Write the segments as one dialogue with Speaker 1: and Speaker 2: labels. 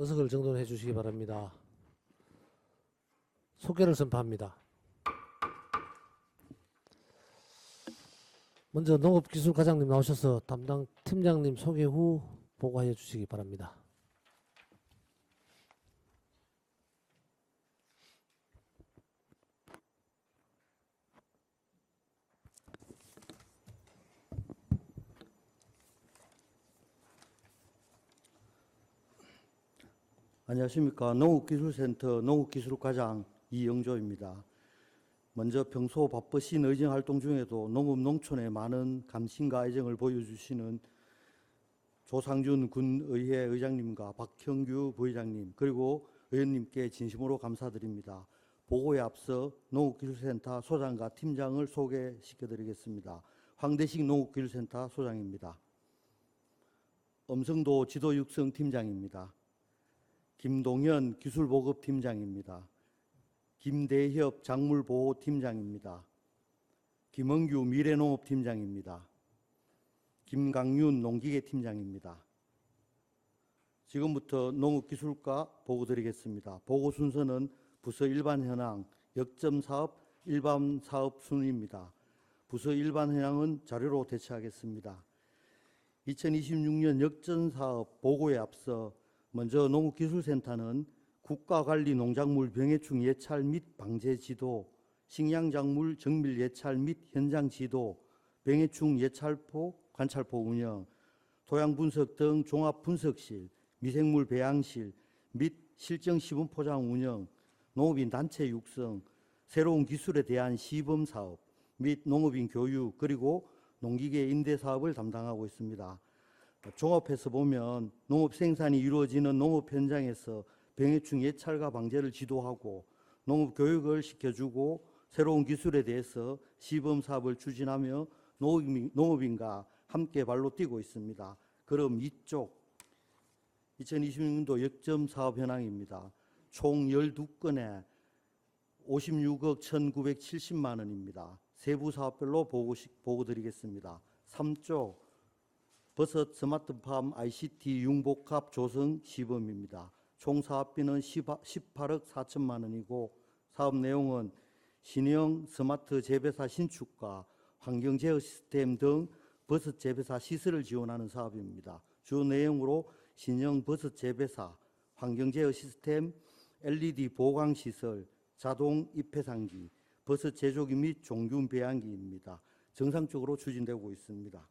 Speaker 1: 의석을 정돈해 주시기 바랍니다. 소개를 선포합니다. 먼저 농업기술과장님 나오셔서 담당 팀장님 소개 후 보고해 주시기 바랍니다.
Speaker 2: 안녕하십니까. 농업기술센터 농업기술과장 이영조입니다. 먼저 평소 바쁘신 의정 활동 중에도 농업 농촌에 많은 감심과 애정을 보여주시는 조상준 군의회 의장님과 박형규 부의장님 그리고 의원님께 진심으로 감사드립니다. 보고에 앞서 농업기술센터 소장과 팀장을 소개시켜드리겠습니다. 황대식 농업기술센터 소장입니다. 엄성도 지도육성 팀장입니다. 김동현 기술보급팀장입니다. 김대협 작물보호팀장입니다. 김원규 미래농업팀장입니다. 김강윤 농기계팀장입니다. 지금부터 농업기술과 보고 드리겠습니다. 보고 순서는 부서 일반 현황, 역점 사업, 일반 사업 순입니다. 부서 일반 현황은 자료로 대체하겠습니다. 2026년 역전 사업 보고에 앞서 먼저 농업기술센터는 국가관리 농작물 병해충 예찰 및 방제 지도, 식량작물 정밀 예찰 및 현장 지도, 병해충 예찰포, 관찰포 운영, 토양 분석 등 종합 분석실, 미생물 배양실 및 실정 시범 포장 운영, 농업인 단체 육성, 새로운 기술에 대한 시범 사업 및 농업인 교육 그리고 농기계 임대 사업을 담당하고 있습니다. 종합해서 보면 농업 생산이 이루어지는 농업 현장에서 병해충 예찰과 방제를 지도하고 농업 교육을 시켜주고 새로운 기술에 대해서 시범 사업을 추진하며 농업인과 함께 발로 뛰고 있습니다. 그럼 이쪽 2026년도 역점 사업 현황입니다. 총 12건에 56억 1,970만 원입니다. 세부 사업별로 보고 드리겠습니다. 3쪽 버섯 스마트팜 ICT 융복합 조성 시범입니다. 총 사업비는 18억 4천만 원이고 사업 내용은 신형 스마트 재배사 신축과 환경 제어 시스템 등 버섯 재배사 시설을 지원하는 사업입니다. 주 내용으로 신형 버섯 재배사, 환경 제어 시스템, LED 보강 시설, 자동 잎해상기, 버섯 제조기 및 종균 배양기입니다. 정상적으로 추진되고 있습니다.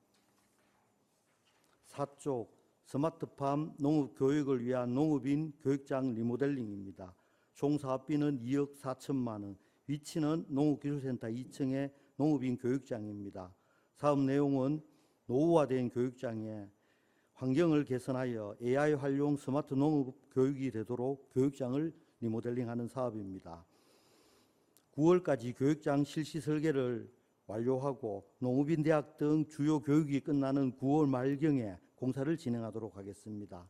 Speaker 2: 4쪽 스마트팜 농업 교육을 위한 농업인 교육장 리모델링입니다. 총 사업비는 2억 4천만 원, 위치는 농업기술센터 2층의 농업인 교육장입니다. 사업 내용은 노후화된 교육장에 환경을 개선하여 AI 활용 스마트 농업 교육이 되도록 교육장을 리모델링하는 사업입니다. 9월까지 교육장 실시 설계를 완료하고 농업인 대학 등 주요 교육이 끝나는 9월 말경에 공사를 진행하도록 하겠습니다.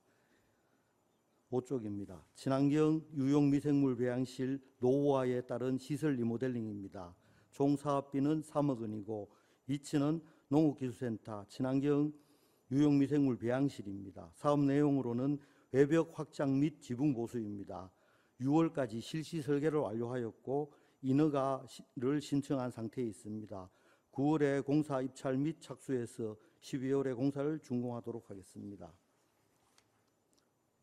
Speaker 2: 5쪽입니다. 친환경 유용미생물 배양실 노후화에 따른 시설 리모델링입니다. 총 사업비는 3억 원이고 위치는 농업기술센터 친환경 유용미생물 배양실입니다. 사업 내용으로는 외벽 확장 및 지붕 보수입니다. 6월까지 실시 설계를 완료하였고 인허가를 신청한 상태에 있습니다. 9월에 공사 입찰 및 착수해서 12월에 공사를 준공하도록 하겠습니다.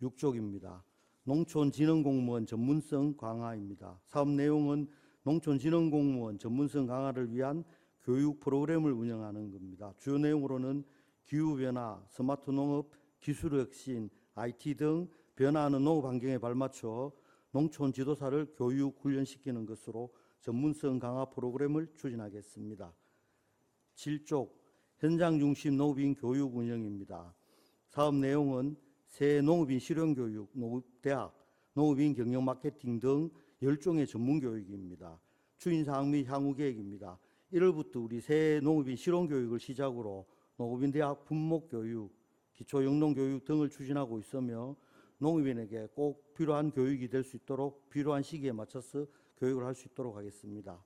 Speaker 2: 6쪽입니다. 농촌진흥공무원 전문성 강화입니다. 사업 내용은 농촌진흥공무원 전문성 강화를 위한 교육 프로그램을 운영하는 겁니다. 주요 내용으로는 기후변화, 스마트 농업, 기술혁신, IT 등 변화하는 농업 환경에 발맞춰 농촌 지도사를 교육 훈련시키는 것으로 전문성 강화 프로그램을 추진하겠습니다. 7쪽 현장 중심 농업인 교육 운영입니다. 사업 내용은 새 농업인 실용교육, 농업대학, 농업인 경영 마케팅 등 10종의 전문 교육입니다. 추진사항 및 향후 계획입니다. 1월부터 우리 새 농업인 실용교육을 시작으로 농업인 대학 분목교육, 기초영농교육 등을 추진하고 있으며 농업인에게 꼭 필요한 교육이 될 수 있도록 필요한 시기에 맞춰서 교육을 할 수 있도록 하겠습니다.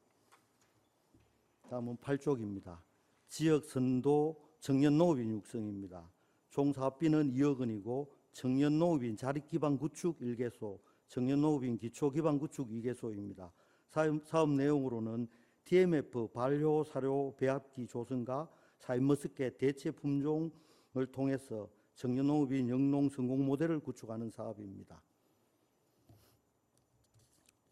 Speaker 2: 다음은 8쪽입니다. 지역 선도 청년 농업인 육성입니다. 총 사업비는 2억 원이고 청년농업인 자립기반 구축 1개소, 청년농업인 기초기반 구축 2개소입니다. 사업 내용으로는 TMF 발효 사료 배합기 조성과 샤인머스켓 대체 품종을 통해서 청년농업인 영농 성공 모델을 구축하는 사업입니다.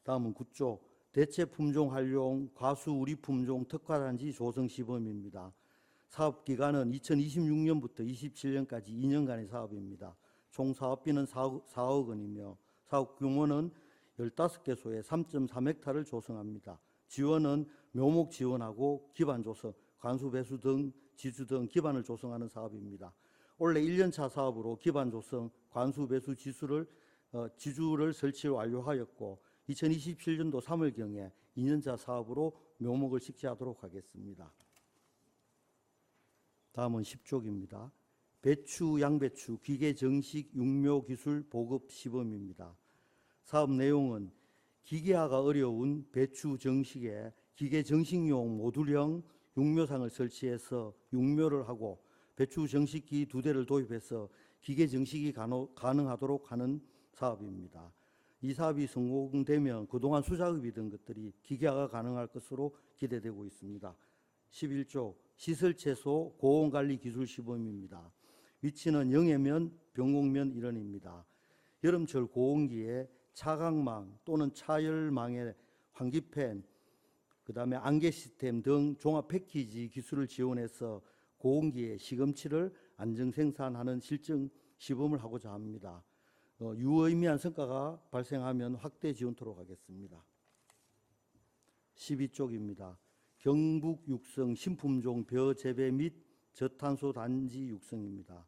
Speaker 2: 다음은 9조 대체 품종 활용 과수 우리 품종 특화단지 조성 시범입니다. 사업 기간은 2026년부터 27년까지 2년간의 사업입니다. 총 사업비는 4억 원이며 사업 규모는 15개소에 3.3헥타를 조성합니다. 지원은 묘목 지원하고 기반 조성, 관수 배수 등 지주 등 기반을 조성하는 사업입니다. 올해 1년차 사업으로 기반 조성, 관수 배수 지주를 설치 완료하였고 2027년도 3월경에 2년차 사업으로 묘목을 식재하도록 하겠습니다. 다음은 10쪽입니다. 배추, 양배추, 기계 정식 육묘 기술 보급 시범입니다. 사업 내용은 기계화가 어려운 배추 정식에 기계 정식용 모듈형 육묘상을 설치해서 육묘를 하고 배추 정식기 2대를 도입해서 기계 정식이 가능하도록 하는 사업입니다. 이 사업이 성공되면 그동안 수작업이던 것들이 기계화가 가능할 것으로 기대되고 있습니다. 11조 시설채소 고온관리 기술 시범입니다. 위치는 영해면, 병곡면 일원입니다. 여름철 고온기에 차광망 또는 차열망에 환기팬, 그다음에 안개 시스템 등 종합 패키지 기술을 지원해서 고온기에 시금치를 안정 생산하는 실증 시범을 하고자 합니다. 유의미한 성과가 발생하면 확대 지원토록 하겠습니다. 12쪽입니다. 경북 육성 신품종 벼 재배 및 저탄소 단지 육성입니다.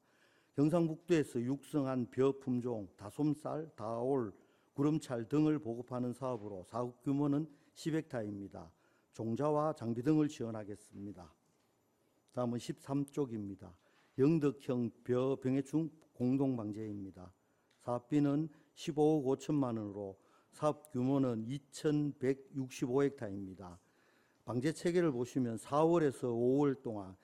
Speaker 2: 경상북도에서 육성한 벼 품종 다솜쌀, 다올, 구름찰 등을 보급하는 사업으로 사업 규모는 10헥타입니다. 종자와 장비 등을 지원하겠습니다. 다음은 13쪽입니다. 영덕형 벼 병해충 공동방제입니다. 사업비는 15억 5천만 원으로 사업 규모는 2,165헥타입니다. 방제 체계를 보시면 4월에서 5월 동안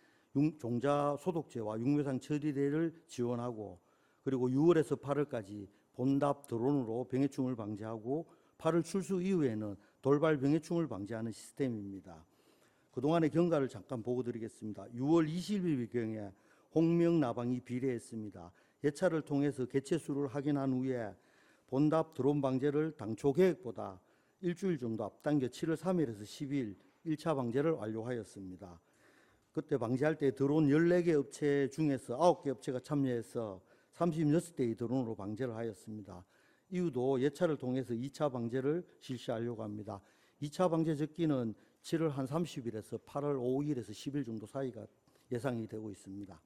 Speaker 2: 종자 소독제와 육묘상 처리대를 지원하고 그리고 6월에서 8월까지 본답 드론으로 병해충을 방지하고 8월 출수 이후에는 돌발 병해충을 방지하는 시스템입니다. 그동안의 경과를 잠깐 보고 드리겠습니다. 6월 20일경에 홍명 나방이 비례했습니다. 예찰을 통해서 개체수를 확인한 후에 본답 드론 방제를 당초 계획보다 일주일 정도 앞당겨 7월 3일에서 10일 1차 방제를 완료하였습니다. 그때 방제할 때 드론 14개 업체 중에서 9개 업체가 참여해서 36대의 드론으로 방제를 하였습니다. 이후도 예찰을 통해서 2차 방제를 실시하려고 합니다. 2차 방제 적기는 7월 한 30일에서 8월 5일에서 10일 정도 사이가 예상이 되고 있습니다.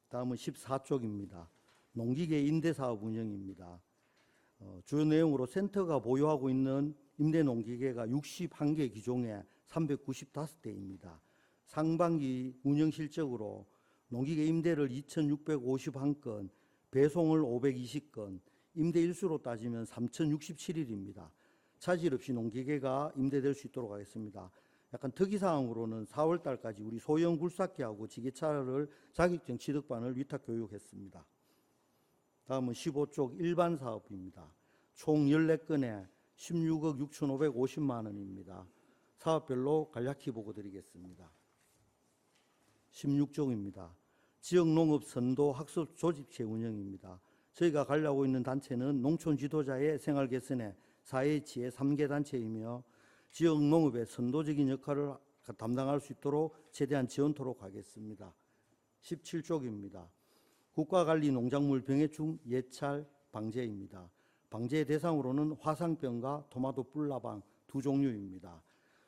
Speaker 2: 다음은 14쪽입니다. 농기계 임대사업 운영입니다. 주요 내용으로 센터가 보유하고 있는 임대 농기계가 61개 기종에 395대입니다. 상반기 운영 실적으로 농기계 임대를 2,651건, 배송을 520건, 임대 일수로 따지면 3,067일입니다. 차질 없이 농기계가 임대될 수 있도록 하겠습니다. 약간 특이사항으로는 4월 달까지 우리 소형 굴삭기하고 지게차를 자격증 취득반을 위탁 교육했습니다. 다음은 15쪽 일반 사업입니다. 총 14건에 16억 6,550만 원입니다. 사업별로 간략히 보고 드리겠습니다. 16쪽입니다. 지역농업 선도 학습 조직체 운영입니다. 저희가 관리하고 있는 단체는 농촌 지도자의 생활 개선에 4H의 3개 단체이며 지역농업의 선도적인 역할을 담당할 수 있도록 최대한 지원토록 하겠습니다. 17쪽입니다. 국가관리 농작물 병해충 예찰 방제입니다. 방제 대상으로는 화상병과 토마토 뿔나방 두 종류입니다.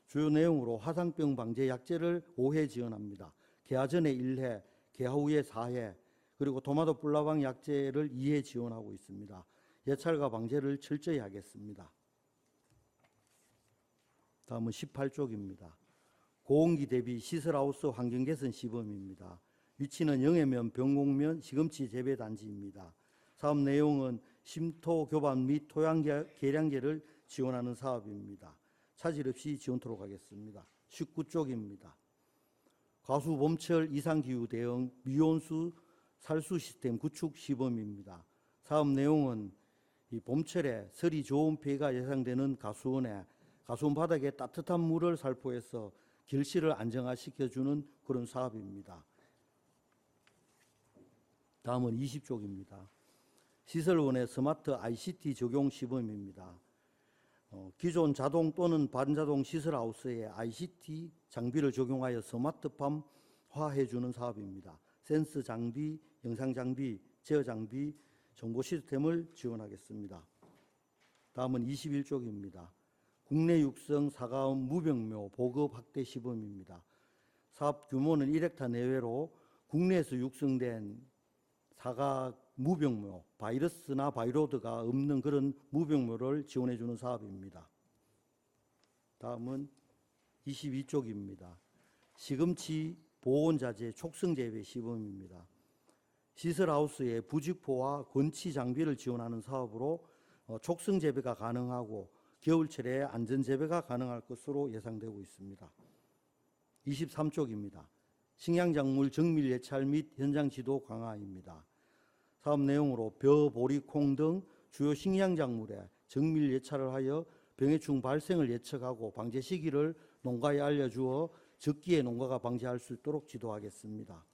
Speaker 2: 주요 내용으로 화상병 방제 약제를 5회 지원합니다. 개화 전에 1회, 개화 후에 4회, 그리고 토마토 뿔나방 약제를 2회 지원하고 있습니다. 예찰과 방제를 철저히 하겠습니다. 다음은 18쪽입니다. 고온기 대비 시설하우스 환경 개선 시범입니다. 위치는 영해면, 병곡면, 시금치 재배 단지입니다. 사업 내용은 심토 교반 및 토양 계량계를 지원하는 사업입니다. 차질 없이 지원토록 하겠습니다. 19쪽입니다. 과수 봄철 이상기후 대응 미온수 살수 시스템 구축 시범입니다. 사업 내용은 이 봄철에 설이 좋은 피해가 예상되는 가수원에 가수원 바닥에 따뜻한 물을 살포해서 결실을 안정화시켜주는 그런 사업입니다. 다음은 20쪽입니다. 시설원의 스마트 ICT 적용 시범입니다. 기존 자동 또는 반자동 시설하우스에 ICT 장비를 적용하여 스마트팜화해주는 사업입니다. 센서 장비, 영상 장비, 제어 장비, 정보 시스템을 지원하겠습니다. 다음은 21쪽입니다. 국내 육성 사과원 무병묘 보급 확대 시범입니다. 사업 규모는 1헥타 내외로 국내에서 육성된 사과 무병묘, 바이러스나 바이로드가 없는 그런 무병묘를 지원해주는 사업입니다. 다음은 22쪽입니다. 시금치 보온자재 촉성재배 시범입니다. 시설하우스에 부직포와 건치 장비를 지원하는 사업으로 촉성재배가 가능하고 겨울철에 안전재배가 가능할 것으로 예상되고 있습니다. 23쪽입니다. 식량작물 정밀 예찰 및 현장 지도 강화입니다. 사업 내용으로 벼, 보리, 콩 등 주요 식량작물에 정밀 예찰을 하여 병해충 발생을 예측하고 방제 시기를 농가에 알려주어 적기에 농가가 방제할 수 있도록 지도하겠습니다.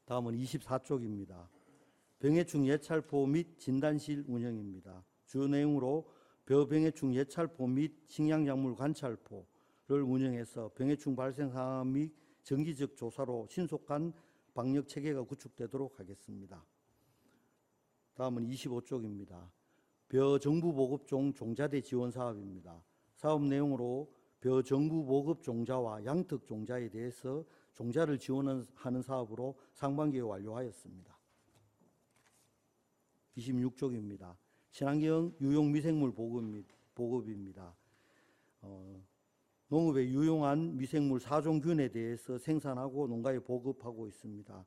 Speaker 2: 다음은 24쪽입니다. 병해충 예찰포 및 진단실 운영입니다. 주요 내용으로 벼병해충 예찰포 및 식량작물 관찰포를 운영해서 병해충 발생 상황 및 정기적 조사로 신속한 방역 체계가 구축되도록 하겠습니다. 다음은 25쪽입니다. 벼 정부 보급종 종자대 지원 사업입니다. 사업 내용으로 벼 정부 보급 종자와 양특 종자에 대해서 종자를 지원하는 사업으로 상반기에 완료하였습니다. 26쪽입니다. 친환경 유용 미생물 보급입니다. 농업에 유용한 미생물 4종균에 대해서 생산하고 농가에 보급하고 있습니다.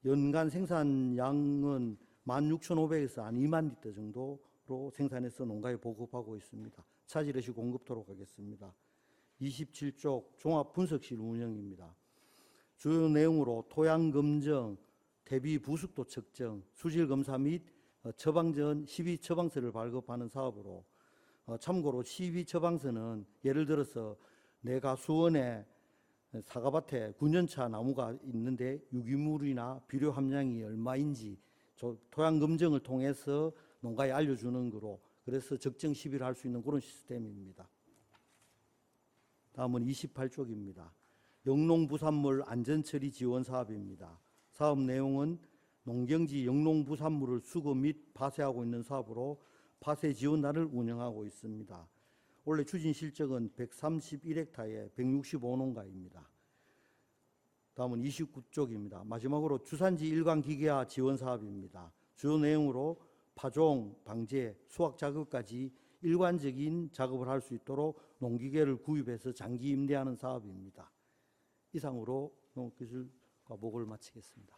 Speaker 2: 연간 생산량은 16,500에서 한 2만 리터 정도로 생산해서 농가에 보급하고 있습니다. 차질 없이 공급토록 하겠습니다. 27쪽 종합분석실 운영입니다. 주요 내용으로 토양 검정, 대비 부숙도 측정, 수질 검사 및 처방전 시비 처방서를 발급하는 사업으로 참고로 시비 처방서는 예를 들어서 내가 수원에 사과밭에 9년차 나무가 있는데 유기물이나 비료 함량이 얼마인지 토양 검정을 통해서 농가에 알려주는 거로 그래서 적정 시비를 할 수 있는 그런 시스템입니다. 다음은 28쪽입니다. 영농부산물 안전처리 지원 사업입니다. 사업 내용은 농경지 영농부산물을 수거 및 파쇄하고 있는 사업으로 파쇄 지원단을 운영하고 있습니다. 올해 추진 실적은 131헥타에 165농가입니다. 다음은 29쪽입니다. 마지막으로 주산지 일관 기계화 지원 사업입니다. 주요 내용으로 파종, 방제, 수확 작업까지 일관적인 작업을 할 수 있도록 농기계를 구입해서 장기 임대하는 사업입니다. 이상으로 농업기술과 보고를 마치겠습니다.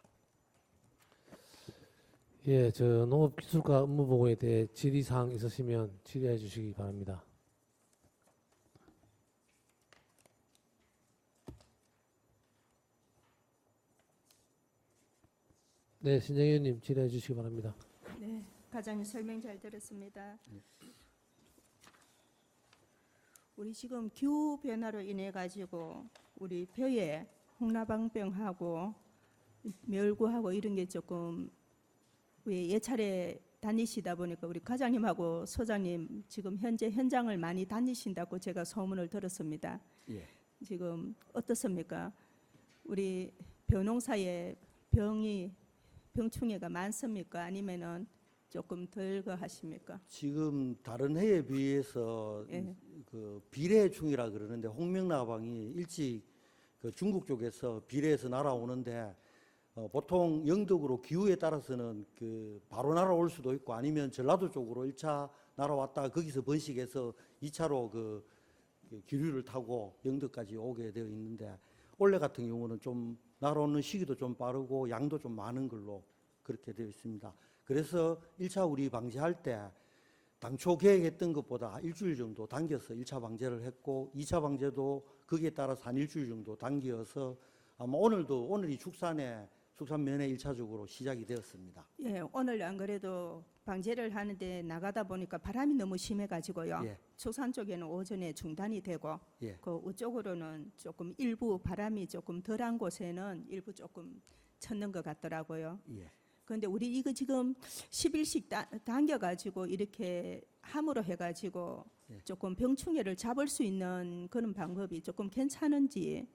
Speaker 1: 예, 저 농업기술과 업무보고에 대해 질의사항 있으시면 질의해 주시기 바랍니다. 네, 신정희 의원님 질의해 주시기 바랍니다.
Speaker 3: 네, 과장님 설명 잘 들었습니다. 우리 지금 기후 변화로 인해 가지고 우리 벼에 홍라방병하고 멸구하고 이런 게 조금 왜 예찰에 다니시다 보니까 우리 과장님하고 소장님 지금 현재 현장을 많이 다니신다고 제가 소문을 들었습니다.
Speaker 2: 예.
Speaker 3: 지금 어떻습니까? 우리 벼농사에 병충해가 많습니까? 아니면은 조금 덜 거하십니까?
Speaker 2: 지금 다른 해에 비해서
Speaker 3: 예.
Speaker 2: 그 비례충이라 그러는데 홍명나방이 일찍 그 중국 쪽에서 비례해서 날아오는데 보통 영덕으로 기후에 따라서는 그 바로 날아올 수도 있고 아니면 전라도 쪽으로 1차 날아왔다가 거기서 번식해서 2차로 그 기류를 타고 영덕까지 오게 되어 있는데 올해 같은 경우는 좀 날아오는 시기도 좀 빠르고 양도 좀 많은 걸로 그렇게 되어 있습니다. 그래서 1차 우리 방제할 때 당초 계획했던 것보다 일주일 정도 당겨서 1차 방제를 했고 2차 방제도 거기에 따라서 한 일주일 정도 당겨서 아마 오늘이 축산면회 1차적으로 시작이 되었습니다.
Speaker 3: 예, 오늘 안 그래도 방제를 하는데 나가다 보니까 바람이 너무 심해가지고요.
Speaker 2: 예.
Speaker 3: 축산 쪽에는 오전에 중단이 되고,
Speaker 2: 예.
Speaker 3: 그 우쪽으로는 조금 일부 바람이 조금 덜한 곳에는 일부 조금 쳤는 것 같더라고요.
Speaker 2: 예.
Speaker 3: 그런데 우리 이거 지금 10일씩 당겨가지고 이렇게 함으로 해가지고
Speaker 2: 예.
Speaker 3: 조금 병충해를 잡을 수 있는 그런 방법이 조금 괜찮은지.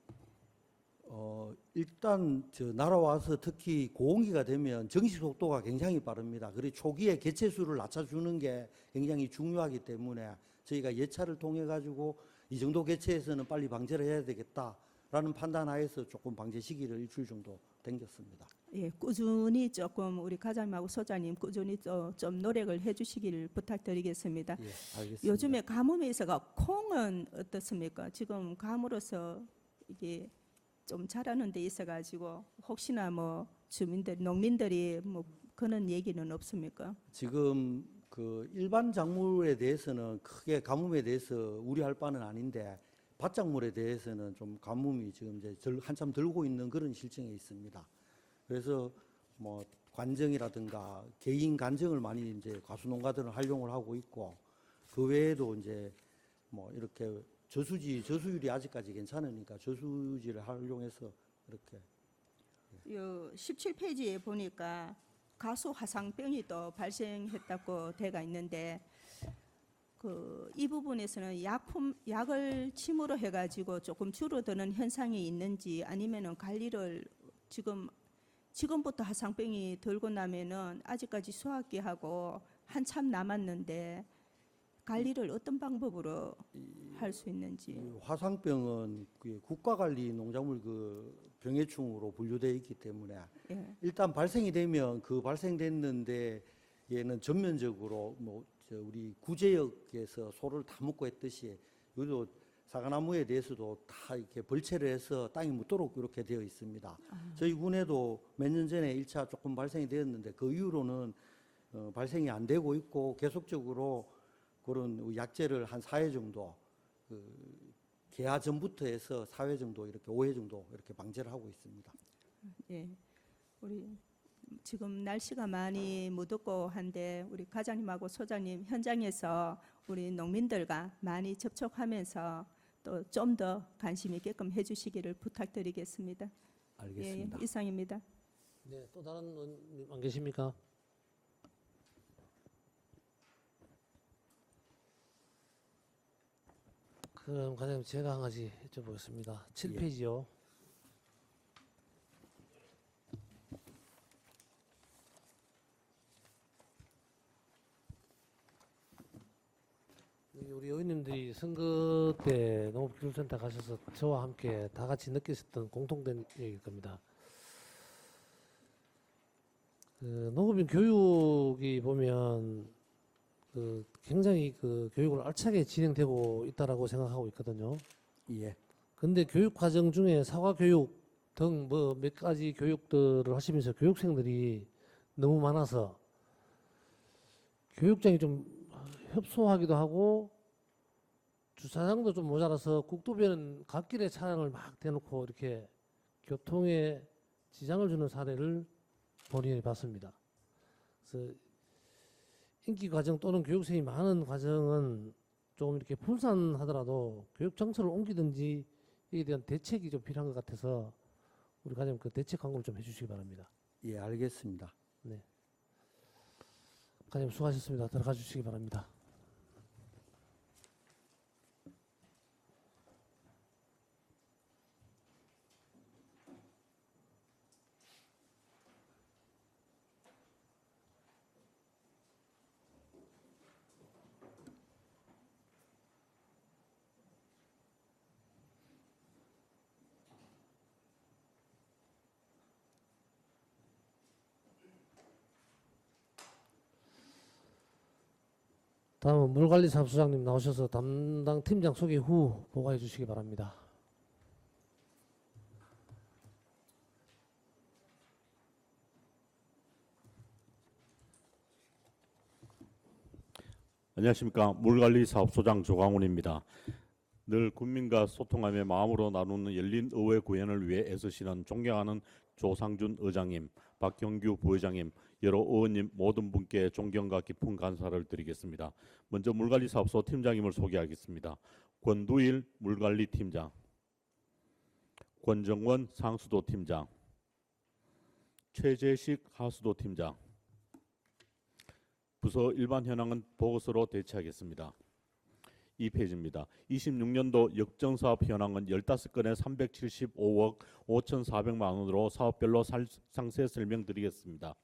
Speaker 2: 일단 날아와서 특히 고온기가 되면 정식 속도가 굉장히 빠릅니다. 그리고 초기에 개체수를 낮춰주는 게 굉장히 중요하기 때문에 저희가 예차를 통해 가지고 이 정도 개체에서는 빨리 방제를 해야 되겠다라는 판단하에서 조금 방제 시기를 일주일 정도 당겼습니다.
Speaker 3: 예, 꾸준히 조금 우리 과장님하고 소장님 꾸준히 좀 노력을 해주시기를 부탁드리겠습니다.
Speaker 2: 예, 알겠습니다.
Speaker 3: 요즘에 가뭄에 있어가 콩은 어떻습니까? 지금 가물어서 이게 좀 자라는 데 있어가지고 혹시나 뭐 농민들이 뭐 그런 얘기는 없습니까?
Speaker 2: 지금 그 일반 작물에 대해서는 크게 가뭄에 대해서 우려할 바는 아닌데 밭작물에 대해서는 좀 가뭄이 지금 이제 한참 들고 있는 그런 실정에 있습니다. 그래서 뭐 관정이라든가 개인 관정을 많이 이제 과수농가들은 활용을 하고 있고 그 외에도 이제 뭐 이렇게 저수율이 아직까지 괜찮으니까 저수지를 활용해서 이렇게.
Speaker 3: 요 17페이지에 보니까 가수 화상병이 또 발생했다고 돼가 있는데 이 부분에서는 약을 침으로 해가지고 조금 줄어드는 현상이 있는지 아니면은 관리를 지금부터 화상병이 들고 나면은 아직까지 수확기하고 한참 남았는데 관리를 어떤 방법으로 할 수 있는지.
Speaker 2: 이 화상병은 국가관리 농작물 병해충으로 분류되어 있기 때문에
Speaker 3: 예.
Speaker 2: 일단 발생이 되면 그 발생됐는데 얘는 전면적으로 우리 구제역에서 소를 다 묻고 했듯이 여기도 사과나무에 대해서도 다 이렇게 벌채를 해서 땅에 묻도록 이렇게 되어 있습니다. 저희 군에도 몇 년 전에 1차 조금 발생이 되었는데 그 이후로는 발생이 안 되고 있고 계속적으로 그런 약제를 한 4회 정도 개화 전부터 해서 4회 정도 이렇게 5회 정도 이렇게 방제를 하고 있습니다.
Speaker 3: 예. 우리 지금 날씨가 많이 무덥고 한데 우리 과장님하고 소장님 현장에서 우리 농민들과 많이 접촉하면서 또 좀 더 관심 있게끔 해주시기를 부탁드리겠습니다.
Speaker 2: 알겠습니다.
Speaker 3: 예, 이상입니다.
Speaker 1: 네, 또 다른 의원님 안 계십니까? 그럼 과장님 제가 한 가지 여쭤보겠습니다. 7페이지요. 우리 의원님들이 선거 때 농업기술센터 가셔서 저와 함께 다 같이 느끼셨던 공통된 얘기일 겁니다. 농업인 교육이 보면 굉장히 교육을 알차게 진행되고 있다라고 생각하고 있거든요.
Speaker 2: 예.
Speaker 1: 근데 교육 과정 중에 사과 교육 등 뭐 몇 가지 교육들을 하시면서 교육생들이 너무 많아서 교육장이 좀 협소하기도 하고 주차장도 좀 모자라서 국도변은 갓길에 차량을 막 대놓고 이렇게 교통에 지장을 주는 사례를 본인이 봤습니다. 그래서 인기 과정 또는 교육생이 많은 과정은 좀 이렇게 분산하더라도 교육 정책을 옮기든지 이에 대한 대책이 좀 필요한 것 같아서 우리 과장님 그 대책 광고를 좀 해주시기 바랍니다.
Speaker 2: 예, 알겠습니다.
Speaker 1: 네. 과장님 수고하셨습니다. 들어가 주시기 바랍니다. 다음은 물관리사업소장님 나오셔서 담당 팀장 소개 후 보고해 주시기 바랍니다.
Speaker 4: 안녕하십니까. 물관리사업소장 조광훈입니다. 늘 국민과 소통하며 마음으로 나누는 열린 의회 구현을 위해 애쓰시는 존경하는 조상준 의장님, 박경규 부의장님, 여러 의원님 모든 분께 존경과 깊은 감사를 드리겠습니다. 먼저 물관리사업소 팀장님을 소개하겠습니다. 권두일 물관리팀장, 권정원 상수도 팀장, 최재식 하수도 팀장. 부서 일반 현황은 보고서로 대체하겠습니다. 2페이지입니다. 26년도 역정사업 현황은 15건에 375억 5,400만 원으로 사업별로 상세 설명드리겠습니다.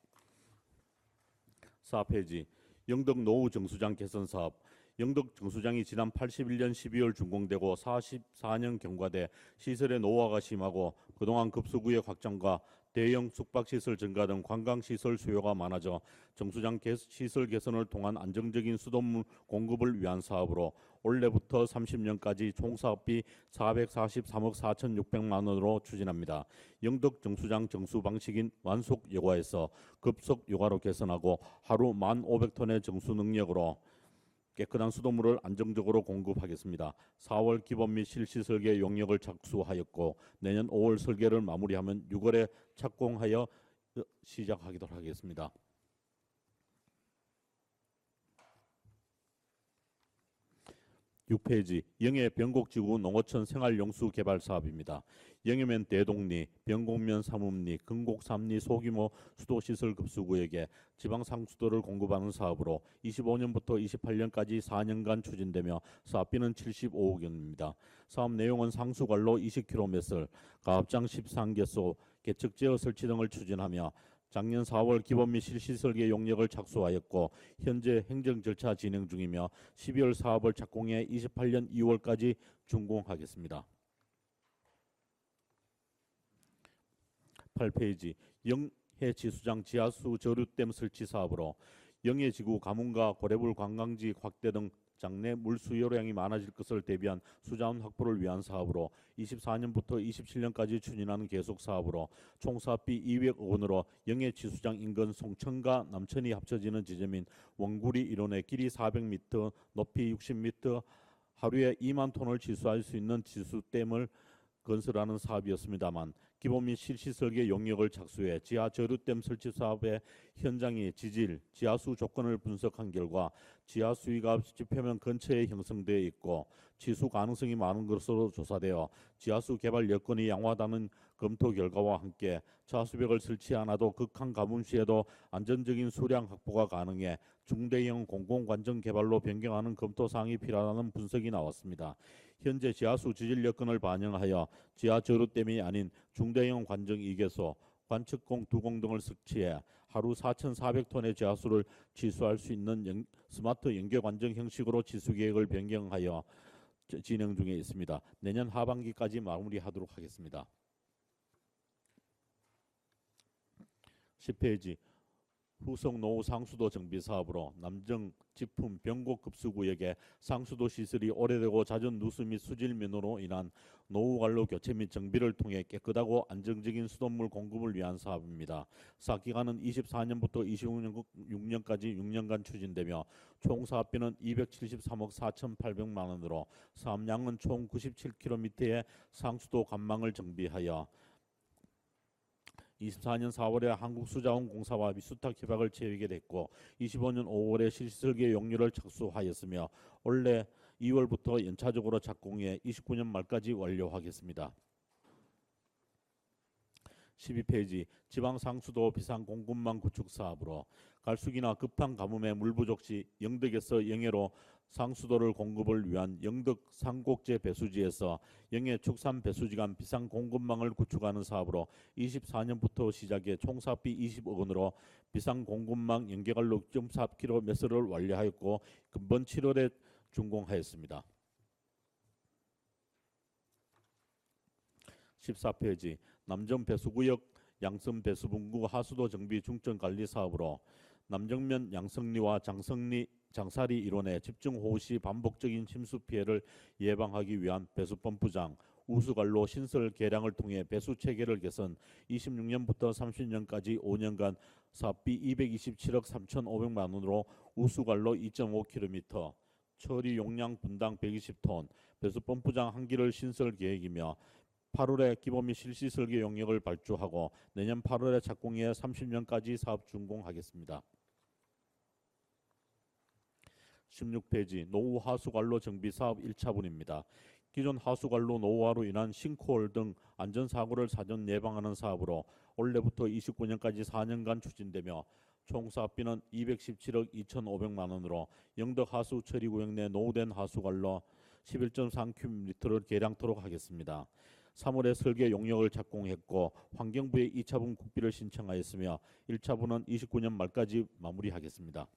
Speaker 4: 4페이지. 영덕 노후 정수장 개선 사업. 영덕 정수장이 지난 81년 12월 준공되고 44년 경과돼 시설의 노후화가 심하고 그동안 급수구역 확장과 대형 숙박시설 증가 등 관광시설 수요가 많아져 정수장 시설 개선을 통한 안정적인 수돗물 공급을 위한 사업으로 올해부터 30년까지 총 사업비 443억 4,600만 원으로 추진합니다. 영덕 정수장 정수 방식인 완속 여과에서 급속 여과로 개선하고 하루 1,500톤의 정수 능력으로 깨끗한 수돗물을 안정적으로 공급하겠습니다. 4월 기본 및 실시 설계 용역을 착수하였고 내년 5월 설계를 마무리하면 6월에 착공하여 시작하도록 하겠습니다. 6페이지. 영해 변곡지구 농어촌 생활용수 개발 사업입니다. 영해면 대동리, 변곡면 삼읍리, 근곡 삼리 소규모 수도시설 급수구역에 지방상수도를 공급하는 사업으로 25년부터 28년까지 4년간 추진되며 사업비는 75억 원입니다. 사업 내용은 상수관로 20km, 가압장 13개소, 개척제어 설치 등을 추진하며 작년 4월 기본 및 실시 설계 용역을 착수하였고 현재 행정 절차 진행 중이며 12월 사업을 착공해 28년 2월까지 준공하겠습니다. 8페이지. 영해 지수장 지하수 저류댐 설치 사업으로 영해지구 가문과 고래불 관광지 확대 등 장내 물 수요량이 많아질 것을 대비한 수자원 확보를 위한 사업으로 24년부터 27년까지 추진하는 계속 사업으로 총 사업비 200억 원으로 영해 지수장 인근 송천과 남천이 합쳐지는 지점인 원구리 일원의 길이 400m, 높이 60m, 하루에 2만 톤을 지수할 수 있는 지수댐을 건설하는 사업이었습니다만 기본 및 실시 설계 용역을 착수해 지하 저류댐 설치 사업의 현장의 지질, 지하수 조건을 분석한 결과 지하 수위가 지표면 근처에 형성되어 있고 치수 가능성이 많은 것으로 조사되어 지하수 개발 여건이 양호하다는 검토 결과와 함께 차수벽을 설치 않아도 극한 가뭄 시에도 안전적인 수량 확보가 가능해 중대형 공공관정 개발로 변경하는 검토 사항이 필요하다는 분석이 나왔습니다. 현재 지하수 지질 여건을 반영하여 지하 저류댐이 아닌 중대형 관정 2개소, 관측공 2공 등을 설치해 하루 4,400톤의 지하수를 지수할 수 있는 스마트 연계 관정 형식으로 지수 계획을 변경하여 진행 중에 있습니다. 내년 하반기까지 마무리하도록 하겠습니다. 10페이지. 후성 노후 상수도 정비 사업으로 남정 지품 변곡 급수구역에 상수도 시설이 오래되고 잦은 누수 및 수질 면으로 인한 노후 관로 교체 및 정비를 통해 깨끗하고 안정적인 수돗물 공급을 위한 사업입니다. 사업 기간은 24년부터 26년까지 6년간 추진되며 총 사업비는 273억 4,800만 원으로 사업량은 총 97km의 상수도 관망을 정비하여 24년 4월에 한국수자원공사와 미수탁 협약을 체결했고 25년 5월에 실시설계 용료를 착수하였으며 올해 2월부터 연차적으로 착공해 29년 말까지 완료하겠습니다. 12페이지. 지방상수도 비상공급망 구축 사업으로 갈수기나 급한 가뭄에 물 부족 시 영덕에서 영해로 상수도를 공급을 위한 영덕 상곡제 배수지에서 영해 축산 배수지 간 비상공급망을 구축하는 사업으로 24년부터 시작해 총 사업비 20억 원으로 비상공급망 연계관로 6.4km를 완료하였고 금번 7월에 준공하였습니다. 14페이지. 남정 배수구역 양성 배수분구 하수도 정비 중점 관리 사업으로 남정면 양성리와 장사리 일원의 집중호우 시 반복적인 침수 피해를 예방하기 위한 배수펌프장, 우수관로 신설 개량을 통해 배수 체계를 개선 26년부터 30년까지 5년간 사업비 227억 3,500만 원으로 우수관로 2.5km, 처리 용량 분당 120톤, 배수 펌프장 1기를 신설 계획이며 8월에 기본 및 실시 설계 용역을 발주하고 내년 8월에 착공해 30년까지 사업 준공하겠습니다. 16페이지 노후 하수관로 정비 사업 1차분입니다. 기존 하수관로 노후화로 인한 싱크홀 등 안전사고를 사전 예방하는 사업으로 올해부터 29년까지 4년간 추진되며 총 사업비는 217억 2,500만 원으로 영덕 하수 처리구역 내 노후된 하수관로 11.3큐비미터를 개량토록 하겠습니다. 3월에 설계 용역을 착공했고 환경부에 2차분 국비를 신청하였으며 1차분은 29년 말까지 마무리하겠습니다.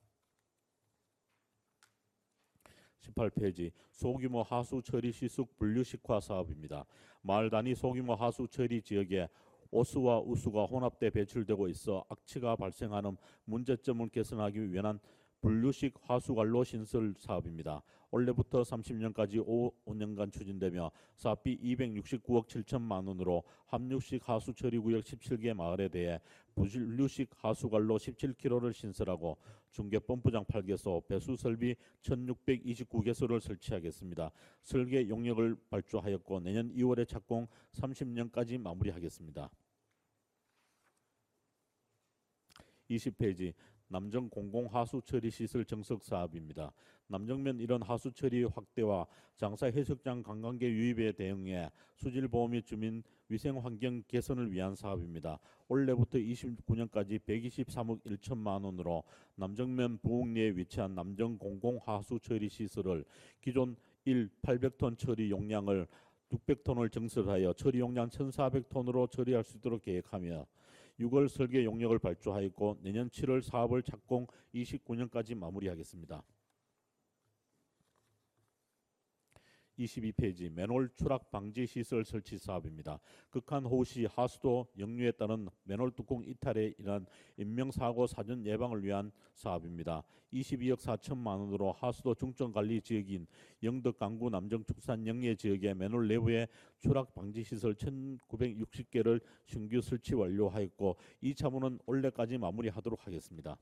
Speaker 4: 18페이지 소규모 하수 처리 시속 분류식화 사업입니다. 마을 단위 소규모 하수 처리 지역에 오수와 우수가 혼합돼 배출되고 있어 악취가 발생하는 문제점을 개선하기 위한 분류식 하수관로 신설 사업입니다. 올해부터 30년까지 5년간 추진되며 사업비 269억 7천만 원으로 함유식 하수 처리구역 17개 마을에 대해 분류식 하수관로 17km를 신설하고 중개 펌프장 8개소, 배수 설비 1,629개소를 설치하겠습니다. 설계 용역을 발주하였고 내년 2월에 착공 30년까지 마무리하겠습니다. 20페이지 남정 공공하수처리 시설 정석 사업입니다. 남정면 일원 하수처리 확대와 장사 해수욕장 관광객 유입에 대응해 수질보호 및 주민 위생 환경 개선을 위한 사업입니다. 올해부터 29년까지 123억 1천만 원으로 남정면 부흥리에 위치한 남정 공공하수처리 시설을 기존 800톤 처리 용량을 600톤을 증설하여 처리 용량 1,400톤으로 처리할 수 있도록 계획하며 6월 설계 용역을 발주하였고 내년 7월 사업을 착공 29년까지 마무리하겠습니다. 22페이지 맨홀 추락 방지 시설 설치 사업입니다. 극한 호우 시 하수도 역류에 따른 맨홀 뚜껑 이탈에 인한 인명사고 사전 예방을 위한 사업입니다. 22억 4천만 원으로 하수도 중점관리 지역인 영덕 강구 남정 축산 영예 지역의 맨홀 내부에 추락 방지 시설 1,960개를 신규 설치 완료하였고 2차분은 올해까지 마무리하도록 하겠습니다.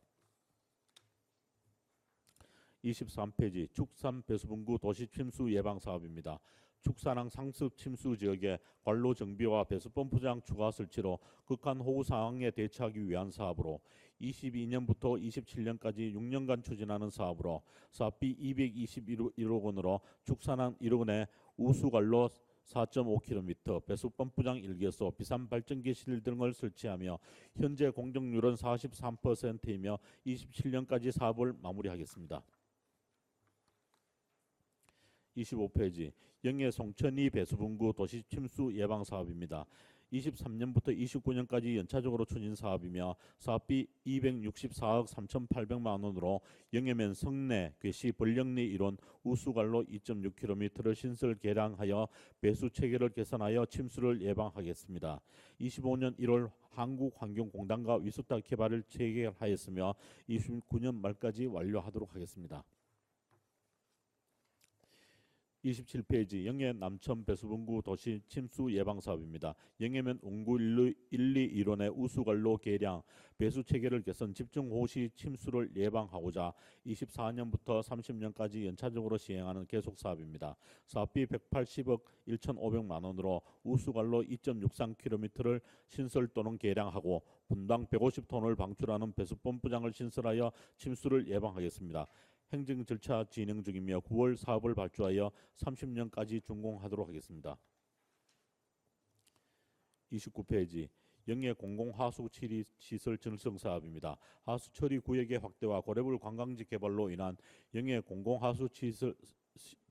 Speaker 4: 23페이지 축산 배수분구 도시 침수 예방 사업입니다. 축산항 상습 침수 지역의 관로 정비와 배수 펌프장 추가 설치로 극한 호우 상황에 대처하기 위한 사업으로 22년부터 27년까지 6년간 추진하는 사업으로 사업비 221억 원으로 축산항 1억 원에 우수관로 4.5km, 배수 펌프장 1개소, 비산 발전기실 등을 설치하며 현재 공정률은 43%이며 27년까지 사업을 마무리하겠습니다. 25페이지 영예 송천리 배수분구 도시 침수 예방 사업입니다. 23년부터 29년까지 연차적으로 추진 사업이며 사업비 264억 3,800만 원으로 영예면 성내, 괴시, 벌령리 일원 우수관로 2.6km를 신설 개량하여 배수 체계를 개선하여 침수를 예방하겠습니다. 25년 1월 한국환경공단과 위수탁 개발을 체결하였으며 29년 말까지 완료하도록 하겠습니다. 27페이지 영예 남천 배수분구 도시 침수 예방 사업입니다. 영예면 운구 1, 2, 1원의 우수관로 개량, 배수 체계를 개선, 집중 호시 침수를 예방하고자 24년부터 30년까지 연차적으로 시행하는 계속 사업입니다. 사업비 180억 1,500만 원으로 우수관로 2.63km를 신설 또는 개량하고 분당 150톤을 방출하는 배수 펌프장을 신설하여 침수를 예방하겠습니다. 행정 절차 진행 중이며 9월 사업을 발주하여 30년까지 준공하도록 하겠습니다. 29페이지 영예 공공하수 처리 시설 전성 사업입니다. 하수 처리 구역의 확대와 고래불 관광지 개발로 인한 영예 공공하수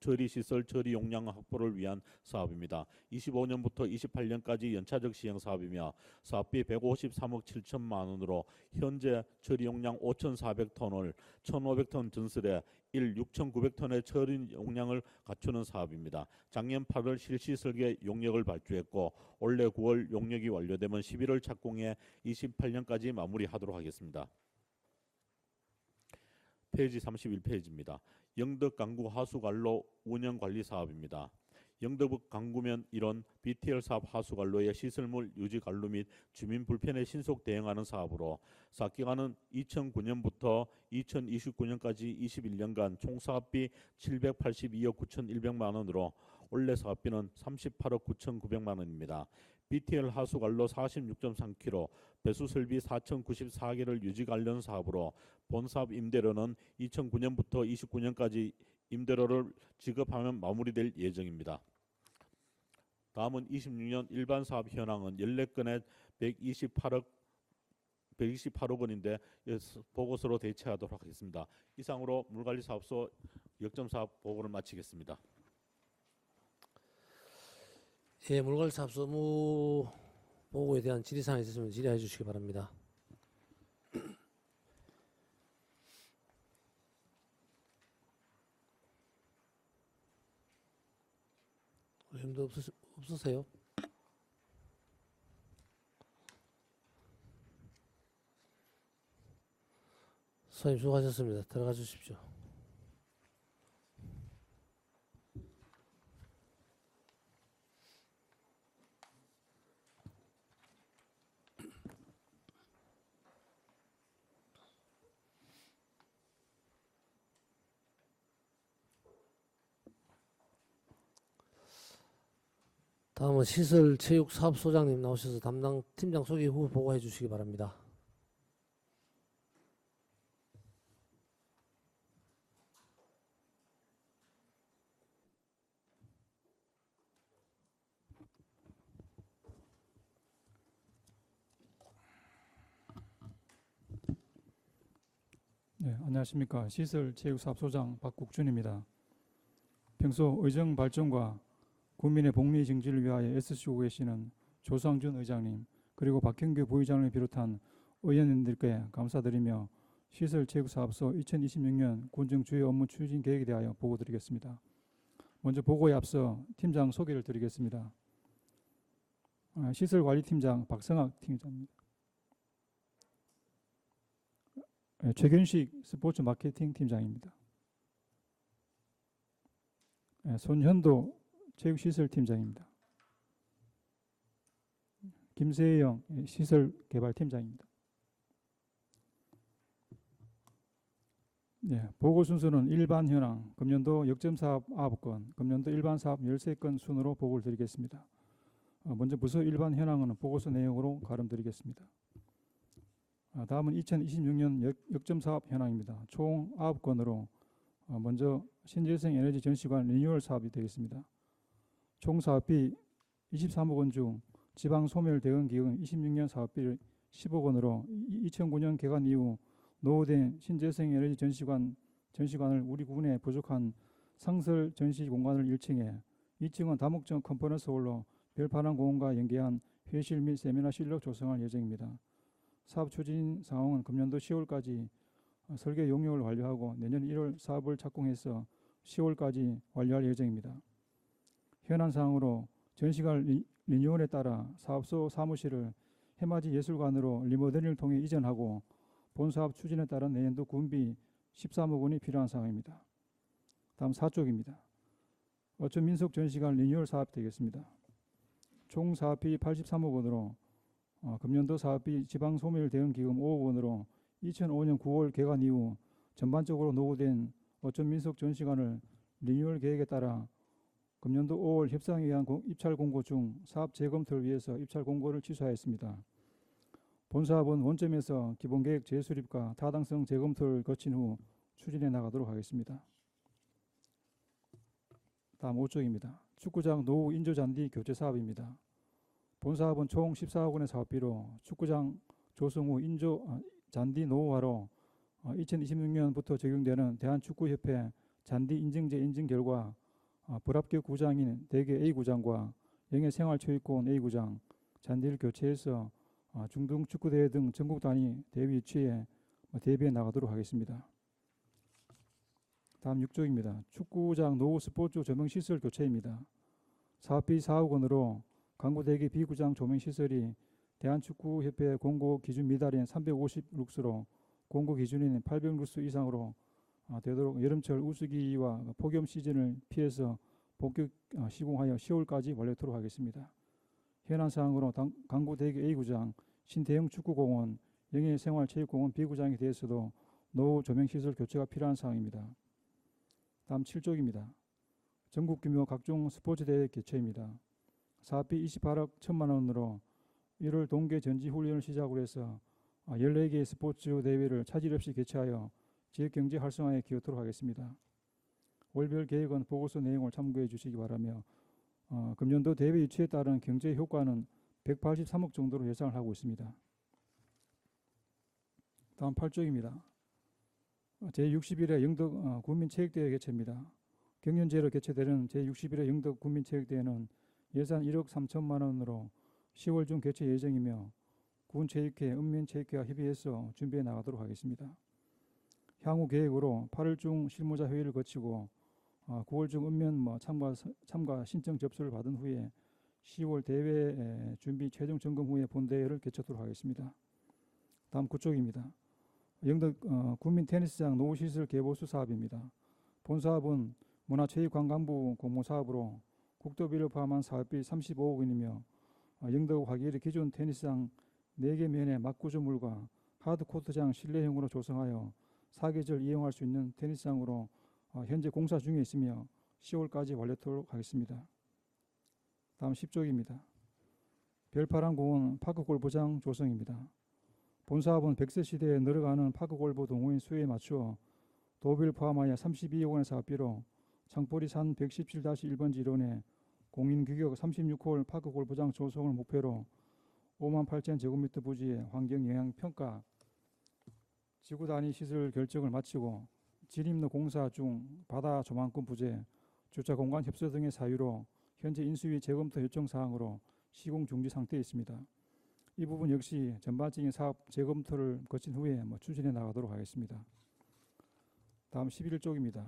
Speaker 4: 처리 시설 처리 용량 확보를 위한 사업입니다. 25년부터 28년까지 연차적 시행 사업이며 사업비 153억 7천만 원으로 현재 처리 용량 5,400톤을 1,500톤 증설해 6,900톤의 처리 용량을 갖추는 사업입니다. 작년 8월 실시 설계 용역을 발주했고 올해 9월 용역이 완료되면 11월 착공해 28년까지 마무리하도록 하겠습니다. 페이지 31페이지입니다. 영덕 강구 하수관로 운영관리 사업입니다. 영덕읍 강구면 일원 BTL 사업 하수관로의 시설물 유지 관로 및 주민 불편에 신속 대응하는 사업으로 사업기간은 2009년부터 2029년까지 21년간 총 사업비 782억 9,100만 원으로 올해 사업비는 38억 9,900만 원입니다. BTL 하수관로 46.3km, 배수 설비 4,094개를 유지 관련 사업으로 본 사업 임대료는 2009년부터 29년까지 임대료를 지급하면 마무리될 예정입니다. 다음은 26년 일반 사업 현황은 14건에 128억 원인데 보고서로 대체하도록 하겠습니다. 이상으로 물관리사업소 역점사업 보고를 마치겠습니다.
Speaker 1: 예, 물관리사업소 업무 보고에 대한 질의사항이 있으시면 질의해 주시기 바랍니다. 의견도 없으세요? 선생님 수고하셨습니다. 들어가 주십시오. 다음은 시설체육사업소장님 나오셔서 담당 팀장 소개 후 보고해 주시기 바랍니다.
Speaker 5: 네, 안녕하십니까. 시설체육사업소장 박국준입니다. 평소 의정 발전과 국민의 복리 증진을 위하여 애쓰시고 계시는 조상준 의장님 그리고 박형규 부의장을 비롯한 의원님들께 감사드리며 시설체육사업소 2026년 군정 주요 업무 추진 계획에 대하여 보고드리겠습니다. 먼저 보고에 앞서 팀장 소개를 드리겠습니다. 시설관리팀장 박성학 팀장입니다. 최견식 스포츠 마케팅 팀장입니다. 손현도 체육시설팀장입니다. 김세영 시설개발팀장입니다. 보고 순서는 일반 현황, 금년도 역점사업 9건, 금년도 일반 사업 13건 순으로 보고를 드리겠습니다. 먼저 부서 일반 현황은 보고서 내용으로 가름드리겠습니다. 다음은 2026년 역점사업 현황입니다. 총 9건으로 먼저 신재생 에너지 전시관 리뉴얼 사업이 되겠습니다. 총 사업비 23억 원 중 지방 소멸 대응 기금 26년 사업비를 10억 원으로 2009년 개관 이후 노후된 신재생 에너지 전시관을 우리 군에 부족한 상설 전시 공간을 1층에 2층은 다목적 컴포넌트 홀로 별파란 공원과 연계한 회의실 및 세미나 실력 조성할 예정입니다. 사업 추진 상황은 금년도 10월까지 설계 용역을 완료하고 내년 1월 사업을 착공해서 10월까지 완료할 예정입니다. 현안 사항으로 전시관 리뉴얼에 따라 사업소 사무실을 해맞이 예술관으로 리모델링을 통해 이전하고 본 사업 추진에 따른 내년도 군비 13억 원이 필요한 상황입니다. 다음 4쪽입니다. 어촌 민속 전시관 리뉴얼 사업 되겠습니다. 총 사업비 83억 원으로 금년도 사업비 지방 소멸 대응 기금 5억 원으로 2005년 9월 개관 이후 전반적으로 노후된 어촌 민속 전시관을 리뉴얼 계획에 따라 금년도 5월 협상에 의한 입찰 공고 중 사업 재검토를 위해서 입찰 공고를 취소하였습니다. 본 사업은 원점에서 기본계획 재수립과 타당성 재검토를 거친 후 추진해 나가도록 하겠습니다. 다음 5쪽입니다. 축구장 노후 인조잔디 교체 사업입니다. 본 사업은 총 14억 원의 사업비로 축구장 조성 후 잔디 노후화로 2026년부터 적용되는 대한축구협회 잔디 인증제 인증 결과 불합격 구장인 대개 A구장과 영예생활체육관 A구장 잔디를 교체해서 중등 축구대회 등 전국 단위 대회 유치에 대비해 나가도록 하겠습니다. 다음 6쪽입니다. 축구장 노후 스포츠 조명시설 교체입니다. 사업비 4억 원으로 강구대기 B구장 조명시설이 대한축구협회 공고 기준 미달인 350룩스로 공고 기준인 800룩스 이상으로 되도록 여름철 우수기와 폭염 시즌을 피해서 본격 시공하여 10월까지 완료토록 하겠습니다. 현안 사항으로 강구 대교 A구장, 신대형 축구공원, 영예생활체육공원 B구장에 대해서도 노후 조명시설 교체가 필요한 사항입니다. 다음 7쪽입니다. 전국 규모 각종 스포츠 대회 개최입니다. 사업비 28억 1천만 원으로 1월 동계 전지 훈련을 시작으로 해서 14개의 스포츠 대회를 차질 없이 개최하여 지역 경제 활성화에 기여토록 하겠습니다. 월별 계획은 보고서 내용을 참고해 주시기 바라며 금년도 대회 유치에 따른 경제 효과는 183억 정도로 예상을 하고 있습니다. 다음 8쪽입니다. 제61회 영덕 군민체육대회 개최입니다. 경연제로 개최되는 제61회 영덕 군민체육대회는 예산 1억 3천만 원으로 10월 중 개최 예정이며 군체육회, 읍면체육회와 협의해서 준비해 나가도록 하겠습니다. 향후 계획으로 8월 중 실무자 회의를 거치고 9월 중 읍면 참가 신청 접수를 받은 후에 10월 대회 준비 최종 점검 후에 본대회를 개최하도록 하겠습니다. 다음 9쪽입니다. 영덕 군민 테니스장 노후시설 개보수 사업입니다. 본 사업은 문화체육관광부 공모 사업으로 국도비를 포함한 사업비 35억 원이며 영덕 화기리 기존 테니스장 4개 면의 막구조물과 하드코트장 실내형으로 조성하여 사계절 이용할 수 있는 테니스장으로 현재 공사 중에 있으며 10월까지 완료토록 하겠습니다. 다음 10쪽입니다. 별파랑공원 파크골프장 조성입니다. 본 사업은 100세 시대에 늘어가는 파크골프 동호인 수에 맞추어 도비를 포함하여 32억 원의 사업비로 창포리 산 117-1번지 1원에 공인규격 36홀 파크골프장 조성을 목표로 5만 8천 제곱미터 부지의 환경영향평가 지구단위 시설 결정을 마치고 진입로 공사 중 바다 조망권 부재, 주차공간 협소 등의 사유로 현재 인수위 재검토 요청 사항으로 시공 중지 상태에 있습니다. 이 부분 역시 전반적인 사업 재검토를 거친 후에 추진해 나가도록 하겠습니다. 다음 11쪽입니다.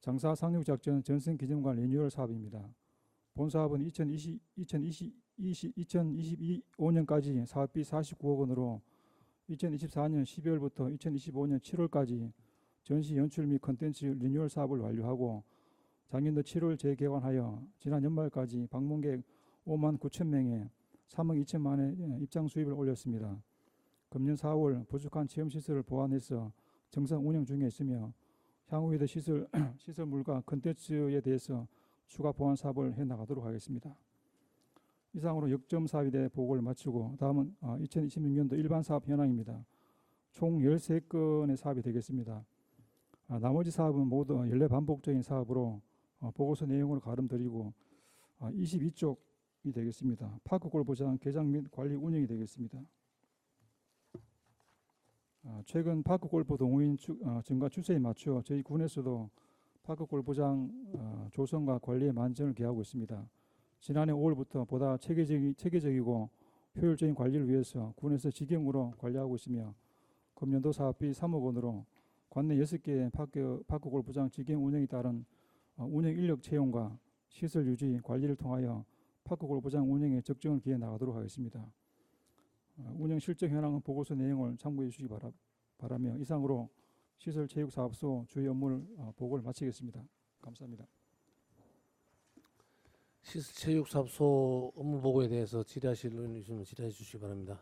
Speaker 5: 장사 상륙작전 전선기념관 리뉴얼 사업입니다. 본 사업은 2025년까지 사업비 49억 원으로 2024년 12월부터 2025년 7월까지 전시 연출 및 컨텐츠 리뉴얼 사업을 완료하고 작년도 7월 재개관하여 지난 연말까지 방문객 5만 9천 명에 3억 2천만의 입장 수입을 올렸습니다. 금년 4월 부족한 체험시설을 보완해서 정상 운영 중에 있으며 향후에도 시설물과 컨텐츠에 대해서 추가 보완 사업을 해나가도록 하겠습니다. 이상으로 역점 사업에 대해 보고를 마치고 다음은 2026년도 일반 사업 현황입니다. 총 13건의 사업이 되겠습니다. 나머지 사업은 모두 연례 반복적인 사업으로 보고서 내용을 가름드리고 22쪽이 되겠습니다. 파크골프장 개장 및 관리 운영이 되겠습니다. 최근 파크골프 동호인 증가 추세에 맞춰 저희 군에서도 파크골프장 조성과 관리에 만전을 기하고 있습니다. 지난해 5월부터 보다 체계적이고 효율적인 관리를 위해서 군에서 직영으로 관리하고 있으며 금년도 사업비 3억 원으로 관내 6개의 파크골프장 직영 운영에 따른 운영 인력 채용과 시설 유지, 관리를 통하여 파크골프장 운영에 적정을 기해 나가도록 하겠습니다. 운영 실적 현황은 보고서 내용을 참고해 주시기 바라며 이상으로 시설체육사업소 주요 업무를 보고를 마치겠습니다. 감사합니다.
Speaker 1: 시설체육사업소 업무 보고에 대해서 질의하실 의원이 있으면 질의해 주시기 바랍니다.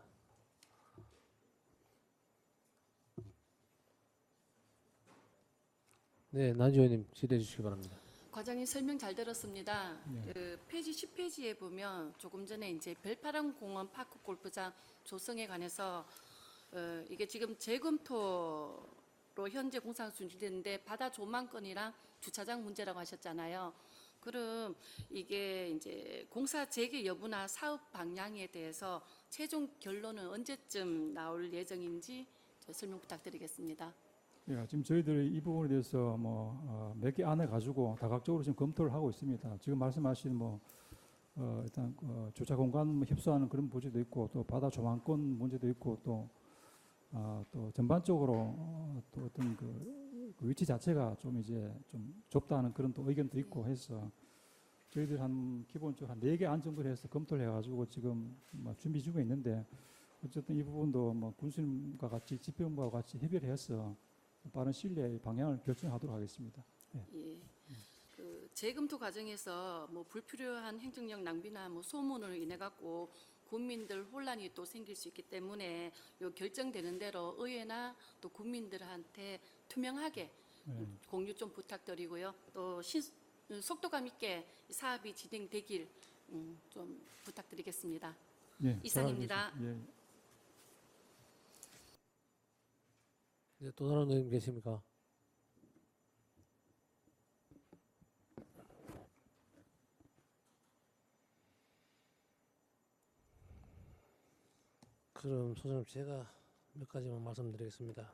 Speaker 1: 네, 나지 의원님 질의해 주시기 바랍니다.
Speaker 6: 과장님 설명 잘 들었습니다.
Speaker 5: 네.
Speaker 6: 그 페이지 10페이지에 보면 조금 전에 이제 별파랑공원 파크 골프장 조성에 관해서 이게 지금 재검토로 현재 공사가 준비되는데 바다 조망권이랑 주차장 문제라고 하셨잖아요. 그럼 이게 이제 공사 재개 여부나 사업 방향에 대해서 최종 결론은 언제쯤 나올 예정인지 설명 부탁드리겠습니다.
Speaker 5: 예, 지금 저희들이 이 부분에 대해서 몇 개 안을 가지고 다각적으로 지금 검토를 하고 있습니다. 지금 말씀하신 일단 주차 공간 협소하는 그런 문제도 있고 또 바다 조망권 문제도 있고 또 전반적으로 또 어떤 그 위치 자체가 좀 이제 좀 좁다는 그런 또 의견도 있고 해서 저희들 기본적으로 한 4개 안 정도를 해서 검토를 해가지고 지금 준비 중에 있는데 어쨌든 이 부분도 군수님과 같이 집행부와 같이 협의를 해서 빠른 시일 내에 방향을 결정하도록 하겠습니다. 네.
Speaker 6: 예. 그 재검토 과정에서 뭐 불필요한 행정력 낭비나 뭐 소문으로 인해 갖고 국민들 혼란이 또 생길 수 있기 때문에 요 결정되는 대로 의회나 또 국민들한테 투명하게
Speaker 5: 네.
Speaker 6: 공유 좀 부탁드리고요. 또 속도감 있게 사업이 진행되길 좀 부탁드리겠습니다.
Speaker 5: 네,
Speaker 6: 이상입니다.
Speaker 5: 잘 알겠습니다. 예.
Speaker 1: 또 다른 의원 계십니까? 그럼 소장님 제가 몇 가지만 말씀드리겠습니다.